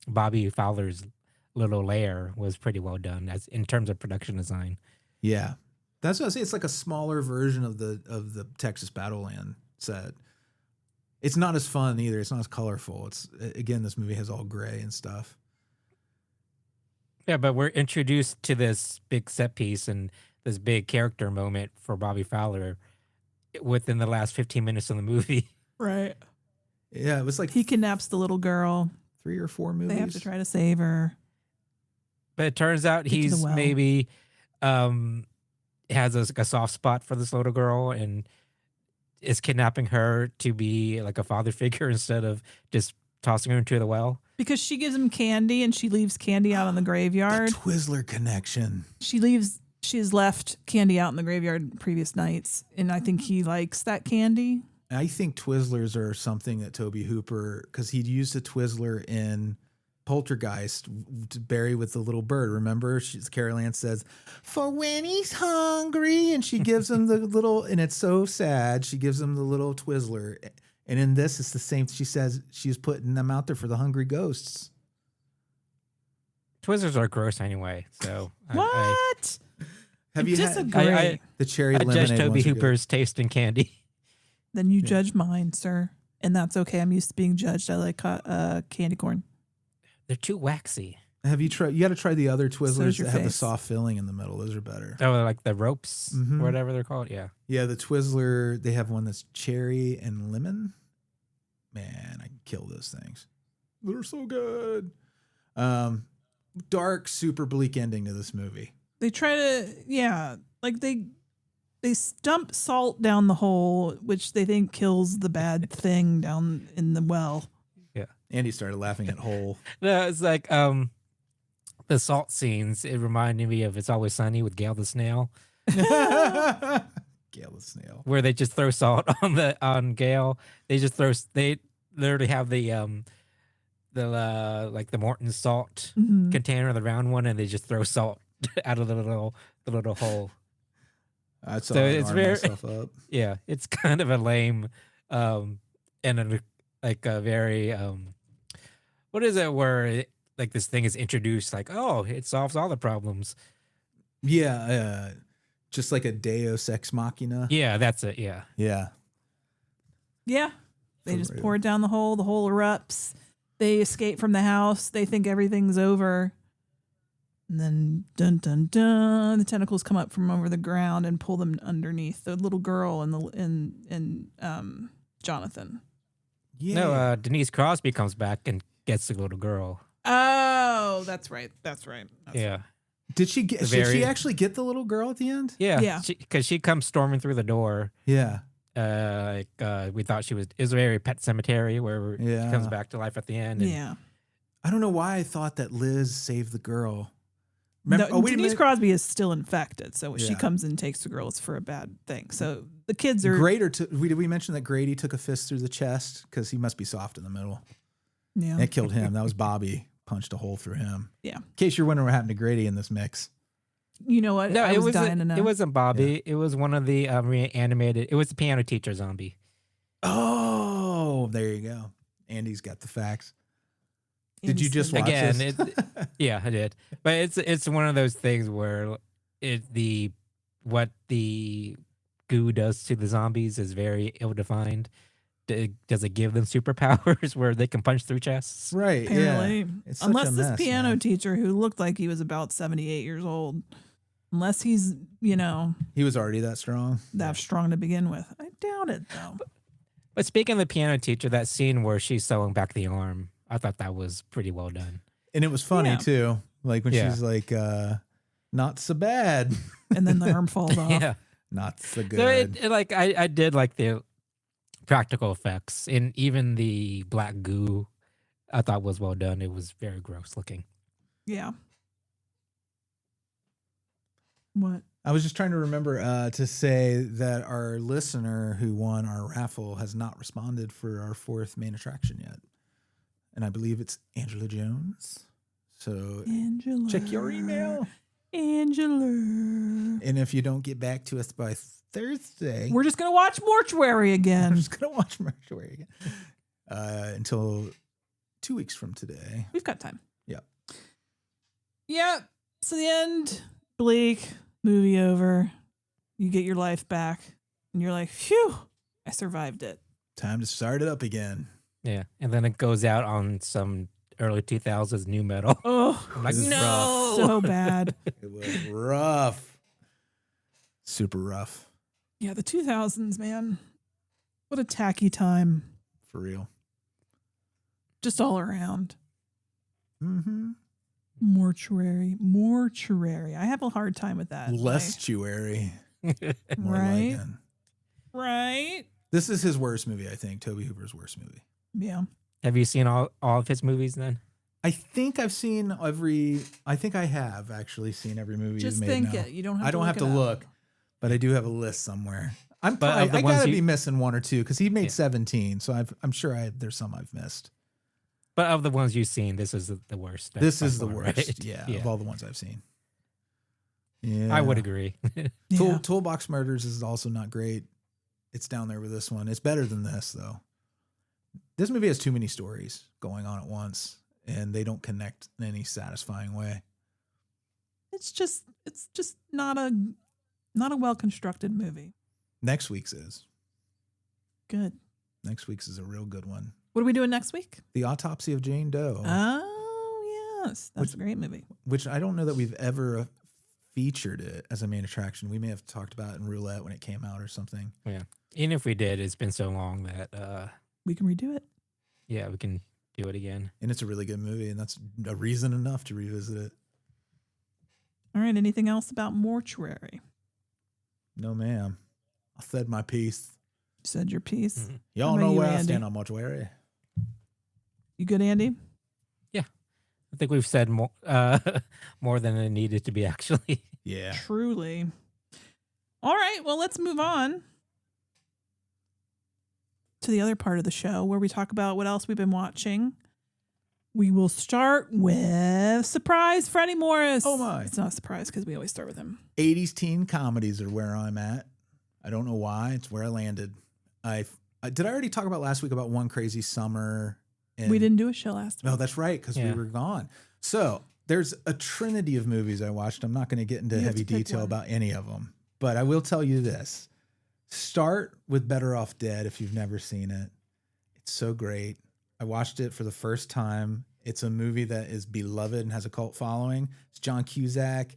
Bobby Fowler's little lair was pretty well done as in terms of production design. Yeah. That's what I say. It's like a smaller version of the Texas Battleland set. It's not as fun either. It's not as colorful. Again, this movie has all gray and stuff. Yeah, but we're introduced to this big set piece and this big character moment for Bobby Fowler within the last 15 minutes of the movie. Right. Yeah, it was like He kidnaps the little girl. 3 or 4 movies. They have to try to save her. But it turns out Get to the he's well. maybe has a soft spot for this little girl and is kidnapping her to be like a father figure instead of just tossing her into the well. Because she gives him candy and she leaves candy out in the graveyard. The Twizzler connection. She has left candy out in the graveyard previous nights, and I think he likes that candy. I think Twizzlers are something that Toby Hooper, because he'd used a Twizzler in Poltergeist to bury with the little bird. Remember, Carol Ann says, "For when he's hungry," and she gives him the little, and it's so sad. She gives him the little Twizzler, and in this, it's the same. She says she's putting them out there for the hungry ghosts. Twizzlers are gross anyway. So What? Have you disagree. had the cherry I lemonade? judge Toby ones are good. Hooper's taste in candy. Then you judge mine, sir. And that's okay. I'm used to being judged. I like candy corn. They're too waxy. Have you tried? You got to try the other Twizzlers your that have the face. soft filling in the middle. Those are better. Oh, like the ropes, Mhm. or whatever they're called. Yeah. Yeah, the Twizzler, they have one that's cherry and lemon. Man, I can kill those things. They're so good. Dark, super bleak ending to this movie. They try to, like they dump salt down the hole, which they think kills the bad thing down in the well. Andy started laughing at Hole. No, it's like the salt scenes. It reminded me of It's Always Sunny with Gail the Snail, Gail the Snail. where they just throw salt on Gail. They literally have the like the Morton salt Mhm. container, the round one, and they just throw salt out of the little hole. That's So all it's I very- myself up. Yeah, it's kind of a lame, and a very what is it where like this thing is introduced like, oh, it solves all the problems. Yeah, just like a Deus Ex Machina. Yeah, that's it. Yeah. Yeah. Yeah. They For just real. pour it down the hole. The hole erupts. They escape from the house. They think everything's over. And then, dun, dun, dun, the tentacles come up from over the ground and pull them underneath the little girl and Jonathan. Yeah. No, Denise Crosby comes back and gets the little girl. Oh, that's right. That's right. Yeah. Did she The did she very- actually get the little girl at the end? Yeah. Yeah. Because she comes storming through the door. Yeah. We thought she was. It was a very Pet Cemetery where Yeah. she comes back to life at the end. And Yeah. I don't know why I thought that Liz saved the girl. No, wait a Denise minute. Crosby is still infected, so she Yeah. comes and takes the girls for a bad thing. So the kids are Did we mention that Grady took a fist through the chest because he must be soft in the middle? yeah. That killed him. That was Bobby punched a hole through him. Yeah. In case you're wondering what happened to Grady in this mix. You know what? no, I it was dying to wasn't. know. It wasn't Bobby. It was one of the reanimated. It was the piano teacher zombie. Oh, there you go. Andy's got the facts. Did you just watch Again, this? Yeah, I did. But it's one of those things where what the goo does to the zombies is very ill-defined. Does it give them superpowers where they can punch through chests? Right. Apparently, Yeah. It's such unless a this mess, piano man. teacher who looked like he was about 78 years old, unless he's, He was already that strong. that strong to begin with. I doubt it though. But speaking of the piano teacher, that scene where she's sewing back the arm, I thought that was pretty well done. And it was funny Yeah. too. Like when Yeah. she's like, not so bad. And then the arm falls off. Yeah. Not so good. So I did like the practical effects, and even the black goo I thought was well done. It was very gross looking. Yeah. What? I was just trying to remember to say that our listener who won our raffle has not responded for our fourth main attraction yet. And I believe it's Angela Jones. So Angela. check your email. Angela. And if you don't get back to us by Thursday, We're just gonna watch Mortuary I'm again. just going to watch Mortuary again until 2 weeks from today. We've got time. Yep. Yep. So the end, bleak, movie over. You get your life back, and you're like, phew, I survived it. Time to start it up again. Yeah, and then it goes out on some early 2000s new metal. Oh, I'm like, This is no. so bad. It was rough. Super rough. Yeah, the 2000s, man. What a tacky time. For real. Just all around. Mm-hmm. Mortuary. I have a hard time with that. Less chewery. More Right? like it. Right? This is his worst movie, I think. Toby Hooper's worst movie. Yeah. Have you seen all of his movies then? I think I've seen I think I have actually seen every movie Just he's made think now. it. You don't have I don't have to it up. look, but I do have a list somewhere. I'm But of probably, the I ones gotta you- be missing one or two because he made Yeah. 17. So I'm sure there's some I've missed. But of the ones you've seen, this is the worst. This by is the far, worst. right? Yeah, of all the ones I've seen. Yeah, I would agree. Yeah. Toolbox Murders is also not great. It's down there with this one. It's better than this though. This movie has too many stories going on at once, and they don't connect in any satisfying way. It's just not a well constructed movie. Next week's is. Good. Next week's is a real good one. What are we doing next week? The Autopsy of Jane Doe, Oh yes, that's a great movie. which I don't know that we've ever featured it as a main attraction. We may have talked about it in Roulette when it came out or something. Yeah. Even if we did, it's been so long that We can redo it. yeah, we can do it again. And it's a really good movie, and that's a reason enough to revisit it. All right. Anything else about Mortuary? No, ma'am. I said my piece. You said your piece. Mhm. Y'all How about know you, where I Andy? stand on Mortuary. You good, Andy? I think we've said more more than it needed to be, actually. Yeah. Truly. All right. Well, let's move on to the other part of the show where we talk about what else we've been watching. We will start with surprise Freddie Morris. Oh, my. It's not a surprise because we always start with him. 80s teen comedies are where I'm at. I don't know why. It's where I landed. Did I already talk about last week about One Crazy Summer? And, We didn't do a show last week. Oh, that's right, because we Yeah. were gone. So there's a trinity of movies I watched. I'm not going to get into You have heavy to pick detail one. about any of them, but I will tell you this. Start with Better Off Dead if you've never seen it. It's so great. I watched it for the first time. It's a movie that is beloved and has a cult following. It's John Cusack.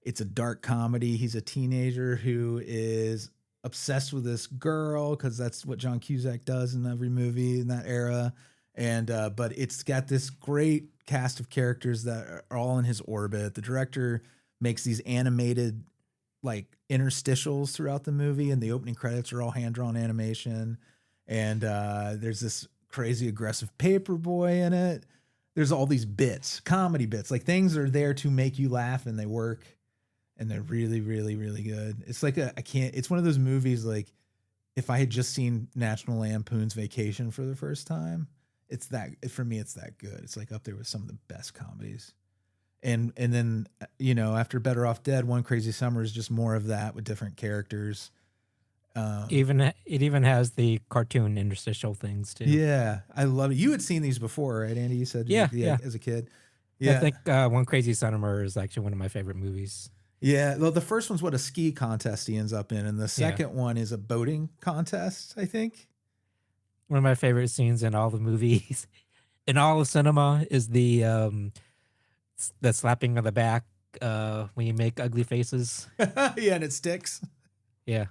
It's a dark comedy. He's a teenager who is obsessed with this girl because that's what John Cusack does in every movie in that era. And but it's got this great cast of characters that are all in his orbit. The director makes these animated like interstitials throughout the movie, and the opening credits are all hand-drawn animation. And there's this crazy aggressive paper boy in it. There's all these bits, comedy bits, like things are there to make you laugh, and they work, and they're really, really, really good. It's like it's one of those movies like if I had just seen National Lampoon's Vacation for the first time, it's that, for me, it's that good. It's like up there with some of the best comedies. And then, you know, after Better Off Dead, One Crazy Summer is just more of that with different characters. It even has the cartoon interstitial things too. Yeah, I love it. You had seen these before, right, Andy? You said Yeah. as a kid. I Yeah, think One Crazy Summer is actually one of my favorite movies. yeah. Well, the first one's what a ski contest he ends up in, and the second one is a boating contest, I think. One of my favorite scenes in all the movies, in all of cinema, is the slapping on the back when you make ugly faces. Yeah, and it sticks. Yeah.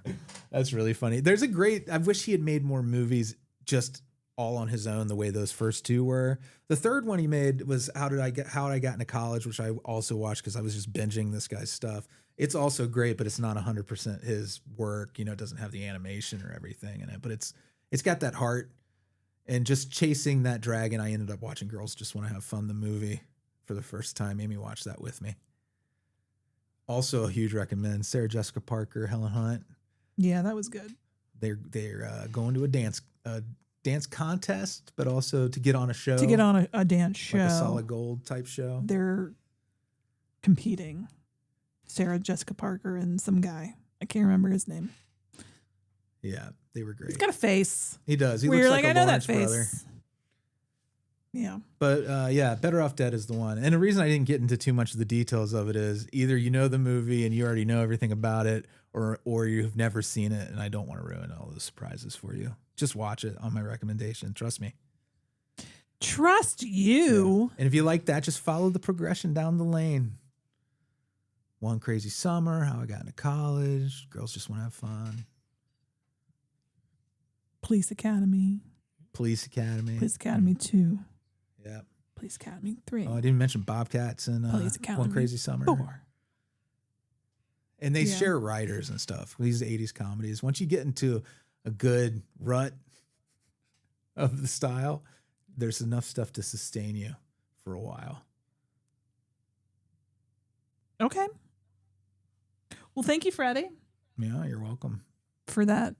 That's really funny. I wish he had made more movies just all on his own the way those first two were. The third one he made was How I Got into College, which I also watched because I was just binging this guy's stuff. It's also great, but it's not 100% his work. You know, it doesn't have the animation or everything in it, but it's got that heart. And just chasing that dragon, I ended up watching Girls Just Want to Have Fun, the movie, for the first time. Amy watched that with me. Also a huge recommend. Sarah Jessica Parker, Helen Hunt. Yeah, that was good. They're going to a dance contest, but also to get on a show. To get on a dance show. Like a Solid Gold type show. They're competing. Sarah Jessica Parker and some guy. I can't remember his name. Yeah, they were great. He's got a face. He does. He Where looks you're like like, a I know that Lawrence face. brother. Yeah. But yeah, Better Off Dead is the one. And the reason I didn't get into too much of the details of it is either you know the movie and you already know everything about it, or you've never seen it, and I don't want to ruin all the surprises for you. Just watch it on my recommendation. Trust me. Trust you. Yeah. And if you like that, just follow the progression down the lane. One Crazy Summer, How I Got into College, Girls Just Want to Have Fun, Police Academy. Police Academy. Police Academy 2. Yeah. Police Academy 3. Oh, I didn't mention Bobcats and Police Academy One Crazy Summer. 4. And they Yeah. share writers and stuff. These 80s comedies. Once you get into a good rut of the style, there's enough stuff to sustain you for a while. Okay. Well, thank you, Freddy. Yeah, you're welcome. for that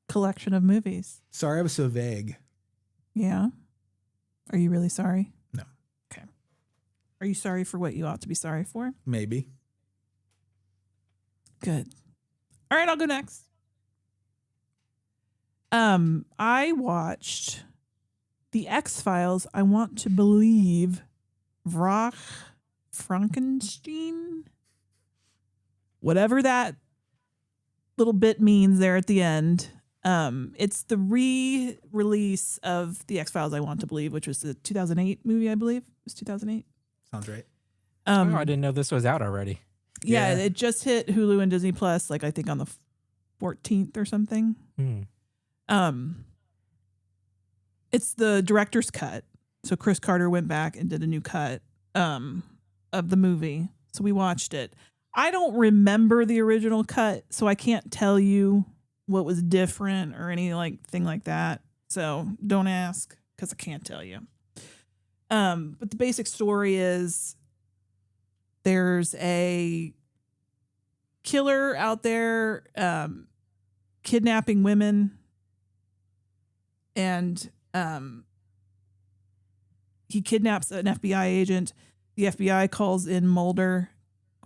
collection of movies. Sorry I was so vague. Yeah. Are you really sorry? No. Okay. Are you sorry for what you ought to be sorry for? Maybe. Good. All right, I'll go next. I watched The X-Files. I want to believe Vrach Frankenshteyn. Whatever that little bit means there at the end. It's the re-release of The X-Files, I want to believe, which was the 2008 movie, I believe. It was 2008. Sounds right. I didn't know this was out already. Yeah, Yeah. it just hit Hulu and Disney Plus, like I think on the 14th or something. It's the director's cut. So Chris Carter went back and did a new cut of the movie. So we watched it. I don't remember the original cut, so I can't tell you what was different or any thing like that. So don't ask because I can't tell you. But the basic story is there's a killer out there kidnapping women, and he kidnaps an FBI agent. The FBI calls in Mulder.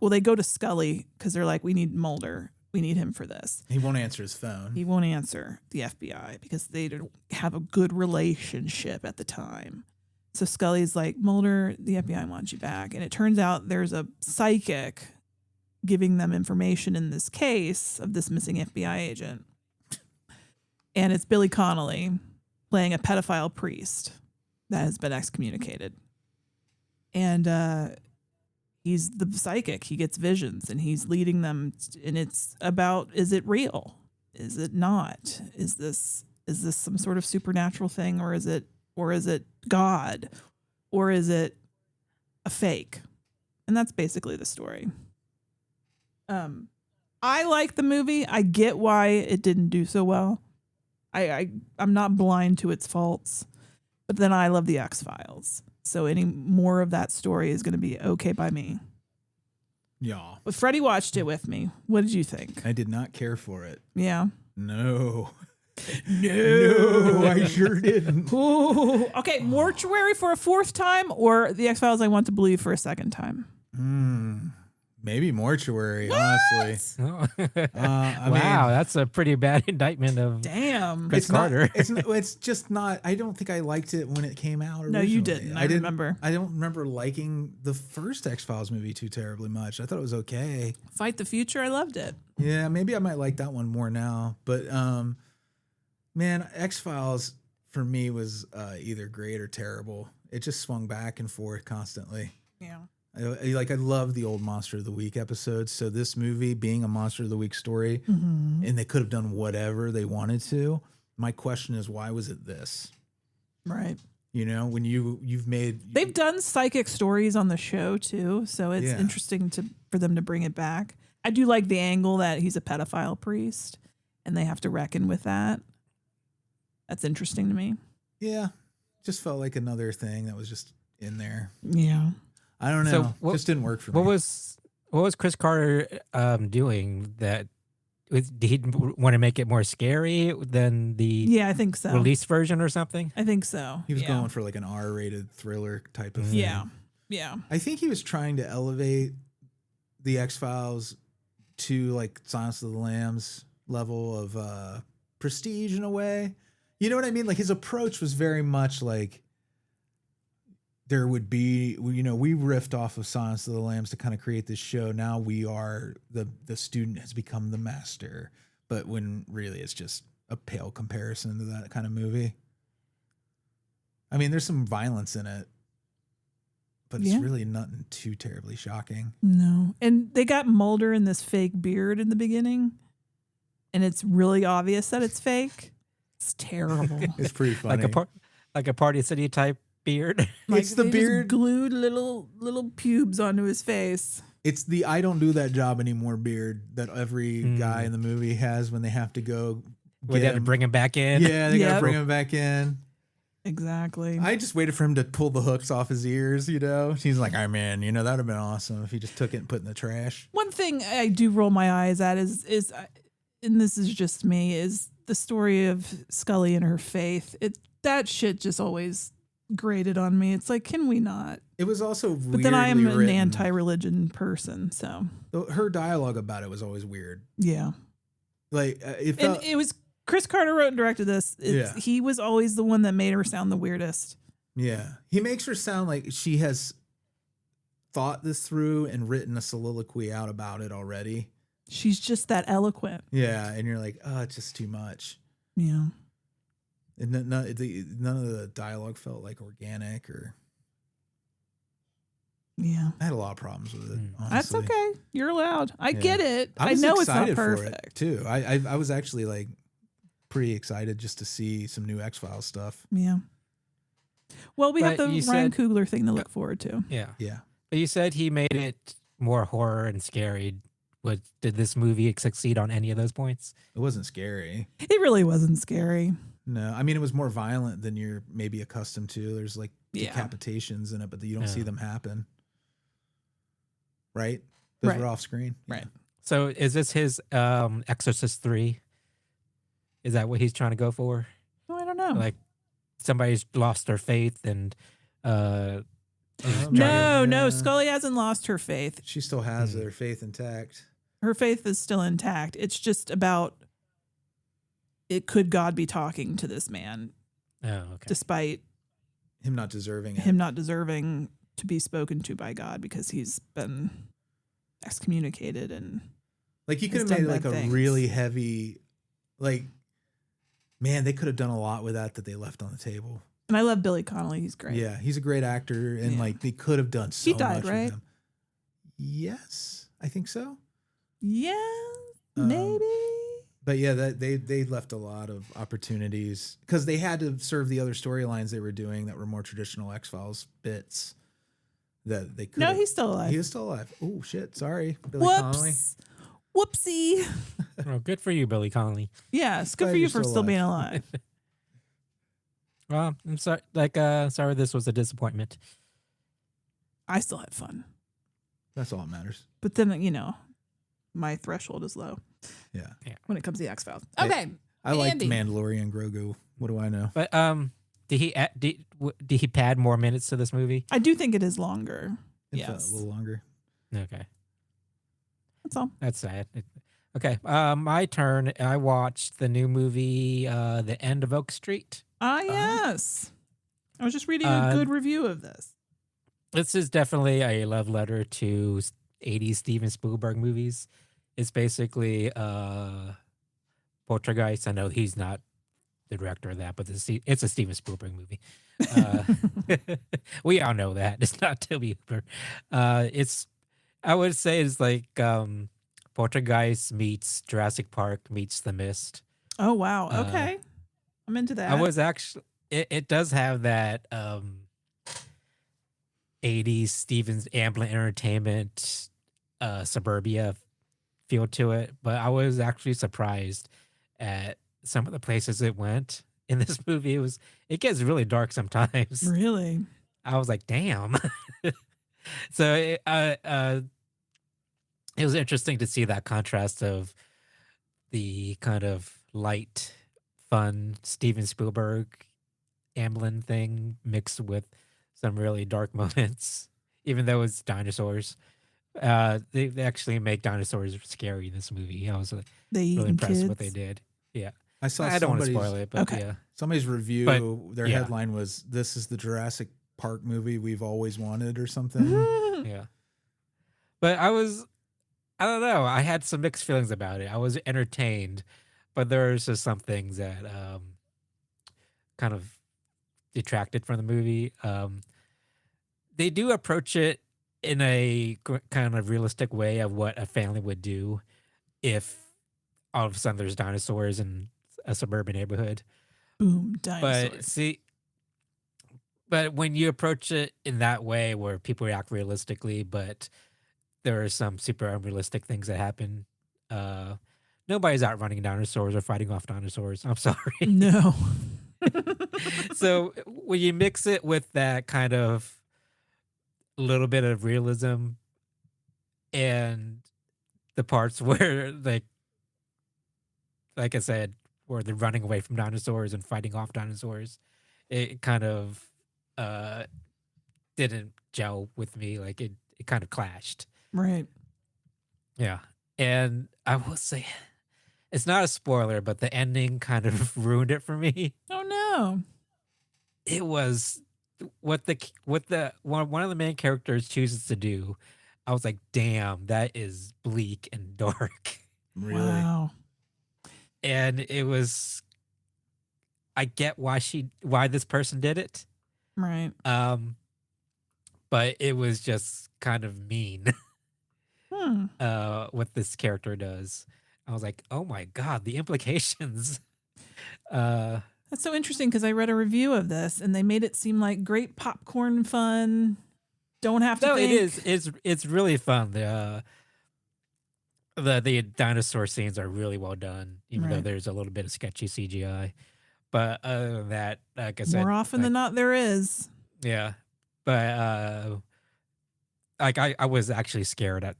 Well, they go to Scully because they're like, we need Mulder. We need him for this. He won't answer his phone. He won't answer the FBI because they don't have a good relationship at the time. So Scully's like, Mulder, the FBI wants you back. And it turns out there's a psychic giving them information in this case of this missing FBI agent. And it's Billy Connolly playing a pedophile priest that has been excommunicated. And he's the psychic. He gets visions and he's leading them. And it's about, is it real? Is it not? Is this some sort of supernatural thing, or is it God, or is it a fake? And that's basically the story. I like the movie. I get why it didn't do so well. I'm not blind to its faults, but then I love the X-Files. So any more of that story is going to be okay by me. Yeah. But Freddy watched it with me. What did you think? I did not care for it. Yeah. No. No, I sure didn't. Ooh. Okay, Mortuary for a fourth time, or The X-Files I want to believe for a second time? Maybe Mortuary, honestly. Oh. I Wow, mean, that's a pretty bad indictment of Damn. Chris Carter. It's just not. I don't think I liked it when it came out. No, you originally. didn't. I remember. I don't remember liking the first X-Files movie too terribly much. I thought it was okay. Fight the Future, I loved it. Yeah, maybe I might like that one more now. But man, X-Files for me was either great or terrible. It just swung back and forth constantly. Yeah. I love the old Monster of the Week episodes. So this movie being a Monster of the Week story, and they could have done whatever they wanted to. My question is, why was it this? Right. You know, when you've made They've done psychic stories on the show too, so it's Yeah. interesting for them to bring it back. I do like the angle that he's a pedophile priest and they have to reckon with that. That's interesting to me. just felt like another thing that was just in there. Yeah. I don't know. Just didn't work for me. What was Chris Carter doing that? Did he want to make it more scary than the Yeah, I think so. release version or something? I think so. He was Yeah. going for like an R-rated thriller type of thing. Yeah. Yeah. I think he was trying to elevate the X-Files to like Silence of the Lambs level of prestige in a way. You know what I mean? Like his approach was very much like there would be, we riffed off of Silence of the Lambs to kind of create this show. Now we are, the student has become the master. But when really it's just a pale comparison to that kind of movie. I mean, there's some violence in it, but it's really nothing too terribly shocking. No. And they got Mulder in this fake beard in the beginning, and it's really obvious that it's fake. It's terrible. It's pretty funny. like a Party City type beard. It's the they beard. just glued little pubes onto his face. It's the I don't do that job anymore beard that every guy in the movie has when they have to go. We had to bring him back in. Yeah, they got Yep. to bring him back in. Exactly. I just waited for him to pull the hooks off his ears, She's like, "Oh man, that would have been awesome if he just took it and put it in the trash." One thing I do roll my eyes at is and this is just me, is the story of Scully and her faith. That shit just always grated on me. It's like, can we not? It was also weirdly But then I am an written. anti-religion person, so Her dialogue about it was always weird. yeah. Like it felt, And it was Chris Carter wrote and directed this. He was always the one that made her sound the weirdest. yeah, he makes her sound like she has thought this through and written a soliloquy out about it already. She's just that eloquent. Yeah, and you're like, oh, it's just too much. Yeah. And none of the dialogue felt like organic or. Yeah. I had a lot of problems with it. Honestly. That's okay. You're allowed. I get it. I know it's excited not for perfect. it too. I was actually like pretty excited just to see some new X-Files stuff. Yeah. Well, we have But the you Ryan said- Coogler thing to look forward to. Yeah. Yeah. But you said he made it more horror and scary. Did this movie succeed on any of those points? It wasn't scary. It really wasn't scary. No, I mean it was more violent than you're maybe accustomed to. There's like Yeah. decapitations in it, but you don't see Yeah. them happen. Right? Those Right. were off screen. Right. So is this his Exorcist 3? Is that what he's trying to go for? Oh, I don't know. Like somebody's lost their faith and No, Scully hasn't lost her faith. She still has her faith intact. Her faith is still intact. It's just about could God be talking to this man oh, okay. despite Him not deserving it. him not deserving to be spoken to by God because he's been excommunicated and Like you could has have made done it like bad a things. really heavy, like, man, they could have done a lot with that they left on the table. and I love Billy Connolly. He's great. Yeah, he's a great actor, and Yeah. like they could have done so He died, much right? with him. Yes, I think so. Yeah, Um, maybe. But yeah, that they left a lot of opportunities because they had to serve the other storylines they were doing that were more traditional X-Files bits. That they could. No, he's still alive. He is still alive. Oh shit! Sorry, Billy Connolly. Whoops. Whoopsie. Oh, good for you, Billy Connolly. Yeah, it's good Glad for you you're for still still being alive. alive. Well, I'm sorry. Sorry, this was a disappointment. I still had fun. That's all that matters. But then, my threshold is low Yeah, when it comes to the X-Files. Yeah. Okay. I like Andy. Mandalorian Grogu. What do I know? But did he pad more minutes to this movie? I do think it is longer. It felt Yes. a little longer. Okay, That's all. that's sad. Okay, my turn. I watched the new movie, The End of Oak Street. Yes. I was just reading a Uh, good review of this. This is definitely a love letter to 80s Steven Spielberg movies. It's basically Poltergeist. I know he's not the director of that, but it's a Steven Spielberg movie. We all know that. It's not Toby Hooper. I would say it's like Poltergeist meets Jurassic Park meets The Mist. Oh, wow. Okay. I'm into that. I was actually, it does have that 80s Stevens Amblin Entertainment suburbia feel to it, but I was actually surprised at some of the places it went in this movie. It gets really dark sometimes. Really? I was like, damn. So it was interesting to see that contrast of the kind of light, fun Steven Spielberg Amblin thing mixed with some really dark moments, even though it's dinosaurs. They actually make dinosaurs scary in this movie. I was They really eating impressed kids? with what they did. Yeah. I saw I don't want to somebody's, spoil it, but Okay. yeah. somebody's review. But, their yeah. headline was, "This is the Jurassic Park movie we've always wanted," or something. Mm-hmm. Yeah. But I don't know. I had some mixed feelings about it. I was entertained, but there's just some things that kind of detracted from the movie. They do approach it in a kind of realistic way of what a family would do if all of a sudden there's dinosaurs in a suburban neighborhood. Boom, dinosaurs. But when you approach it in that way where people react realistically, but there are some super unrealistic things that happen, nobody's out running dinosaurs or fighting off dinosaurs. I'm sorry. No. So when you mix it with that kind of little bit of realism and the parts where like like I said, where they're running away from dinosaurs and fighting off dinosaurs, it kind of didn't gel with me. Like it kind of clashed. Right. Yeah. And I will say, it's not a spoiler, but the ending kind of ruined it for me. Oh no. It was what one of the main characters chooses to do. I was like, damn, that is bleak and dark. Really? Wow. And it was, I get why this person did it. Right. But it was just kind of mean. What this character does. I was like, oh my God, the implications. That's so interesting because I read a review of this and they made it seem like great popcorn fun. Don't have to think. It is. It's really fun. The dinosaur scenes are really well done, even though Right. there's a little bit of sketchy CGI. But other than that, like I said, More often than not, there is. yeah. But like I was actually scared at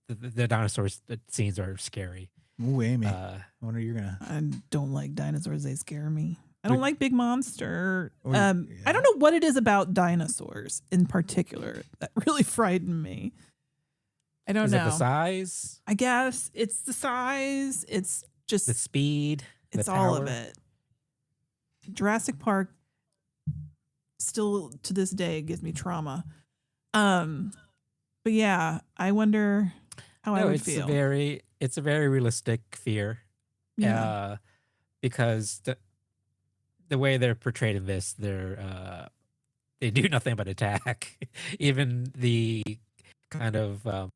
the dinosaurs scenes are scary. Ooh, Amy. I wonder you're gonna. I don't like dinosaurs. They scare me. I don't like big monster. Or- I yeah. don't know what it is about dinosaurs in particular that really frightened me. I don't Is know. it the size, I guess it's the size. It's just the speed, it's the all of power? it. Jurassic Park still to this day gives me trauma. But yeah, I wonder how I No, would it's feel. it's a very realistic fear. Yeah. Because the way they're portrayed in this, they do nothing but attack. Even the kind of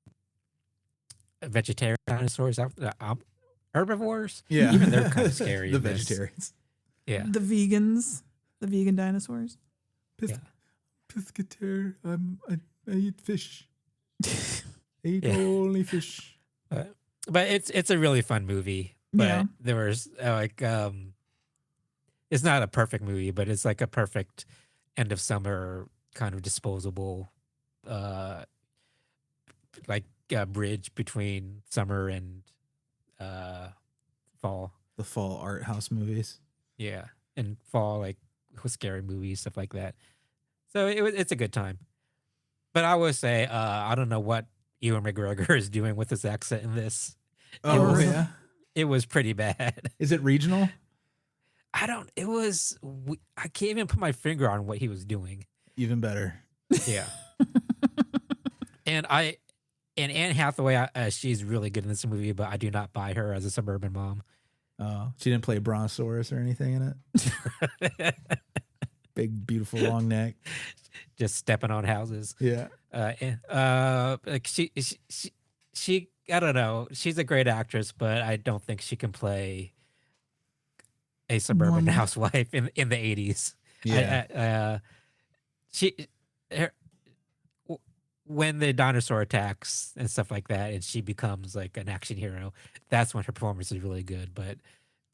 vegetarian dinosaurs, herbivores. Yeah. Even they're kind of scary. The in this. vegetarians. Yeah. The vegans, the vegan dinosaurs. Yeah. Pescatarian. I eat fish. I eat Yeah. only fish. But it's a really fun movie. But Yeah. there was it's not a perfect movie, but it's like a perfect end of summer kind of disposable, bridge between summer and fall. The fall art house movies. Yeah, and fall with scary movies, stuff like that. So it's a good time. But I would say I don't know what Ewan McGregor is doing with his accent in this. Oh, was- yeah. It was pretty bad. Is it regional? I can't even put my finger on what he was doing. Even better. Yeah. And Anne Hathaway, she's really good in this movie, but I do not buy her as a suburban mom. Oh, she didn't play Brontosaurus or anything in it. Big, beautiful, long neck. Just stepping on houses. Yeah. Like she I don't know. She's a great actress, but I don't think she can play a suburban Normal. housewife in the 80s. Yeah. When the dinosaur attacks and stuff like that, and she becomes like an action hero, that's when her performance is really good. But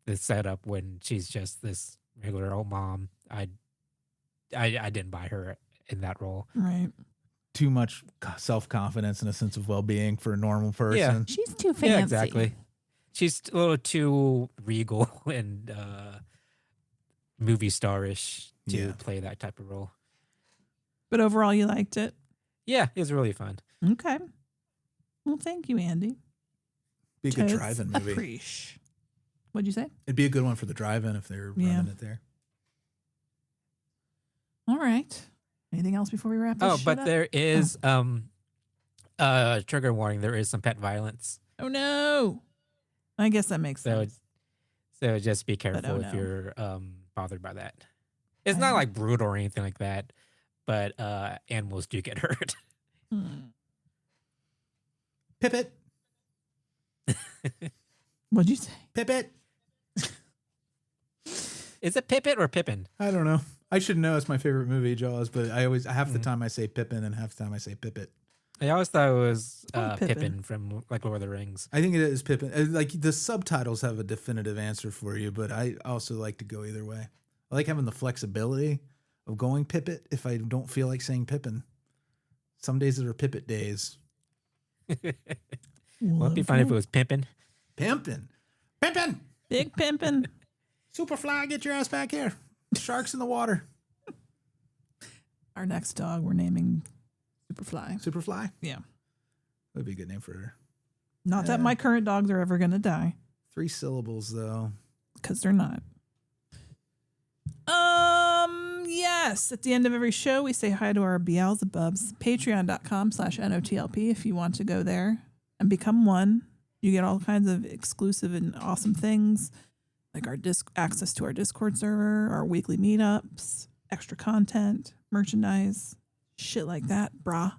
the setup when she's just this regular old mom, I didn't buy her in that role. Right. Too much self-confidence and a sense of well-being for a normal person. Yeah. She's too fancy. Yeah, exactly. She's a little too regal and movie starish to Yeah. play that type of role. But overall, you liked it. Yeah, it was really fun. Okay. Well, thank you, Andy. Be a good Totes drive-in movie. appreciate. What'd you say? It'd be a good one for the drive-in if they're Yeah. running it there. All right. Anything else before we wrap this Oh, shit but up? there is trigger warning. There is some pet violence, Oh no. I guess that makes so sense. so just be careful oh if no. you're bothered by that. It's I- not like brutal or anything like that, but animals do get hurt. Pippet. What'd you say? Pippet. Is it Pippet or Pippin? I don't know. I should know. It's my favorite movie, Jaws, but I always half the Mm-hmm. time I say Pippin and half the time I say Pippet. I always thought it was Probably Pippin. Pippin from like Lord of the Rings. I think it is Pippin. Like the subtitles have a definitive answer for you, but I also like to go either way. I like having the flexibility of going Pippet if I don't feel like saying Pippin. Some days that are Pippet days. Well, it'd be fun if it was Pimpin. Pimpin. Pimpin'! Big pimpin'. Superfly, get your ass back here. Sharks in the water. Our next dog we're naming Superfly. Superfly? Yeah. That'd be a good name for her. Not that my current dogs are ever going to die. 3 syllables, though. Because they're not. Yes. At the end of every show, we say hi to our Beelzebubs. Patreon.com/NOTLP if you want to go there and become one. You get all kinds of exclusive and awesome things, like our access to our Discord server, our weekly meetups, extra content, merchandise, shit like that, brah.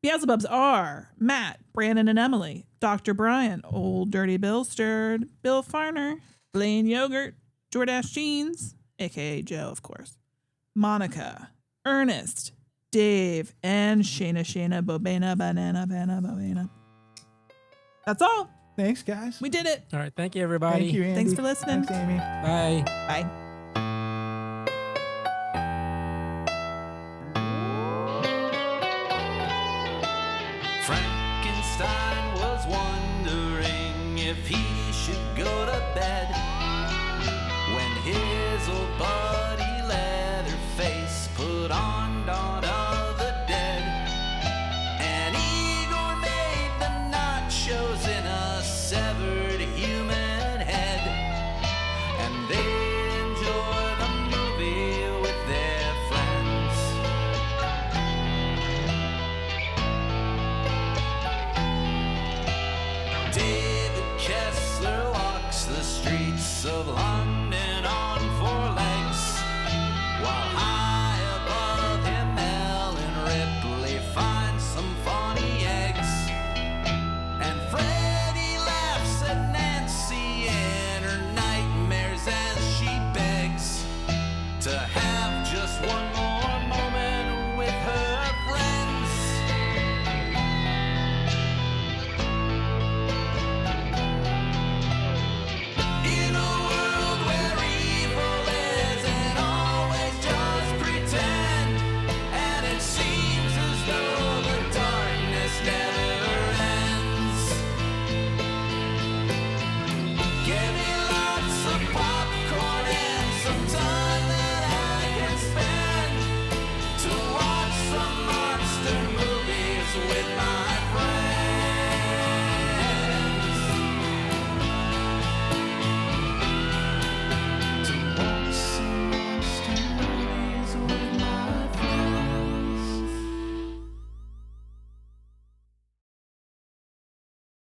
Beelzebubs are Matt, Branan, and Emily, Dr. Brian, Old Dirty Bill Stirred, Bill Fahrner, Blayne Yogurt, Jordache Jeans, a.k.a. Joe, of course, Monica, Ernest, Dave, and Shayna, Bobena, Bobena. That's all. Thanks, guys. We did it. All right. Thank you, everybody. Thank you, Andy. Thanks for listening. Thanks, Amy. Bye. Bye. Frankenstein was wondering if he should go to bed when his old buddy Leatherface put on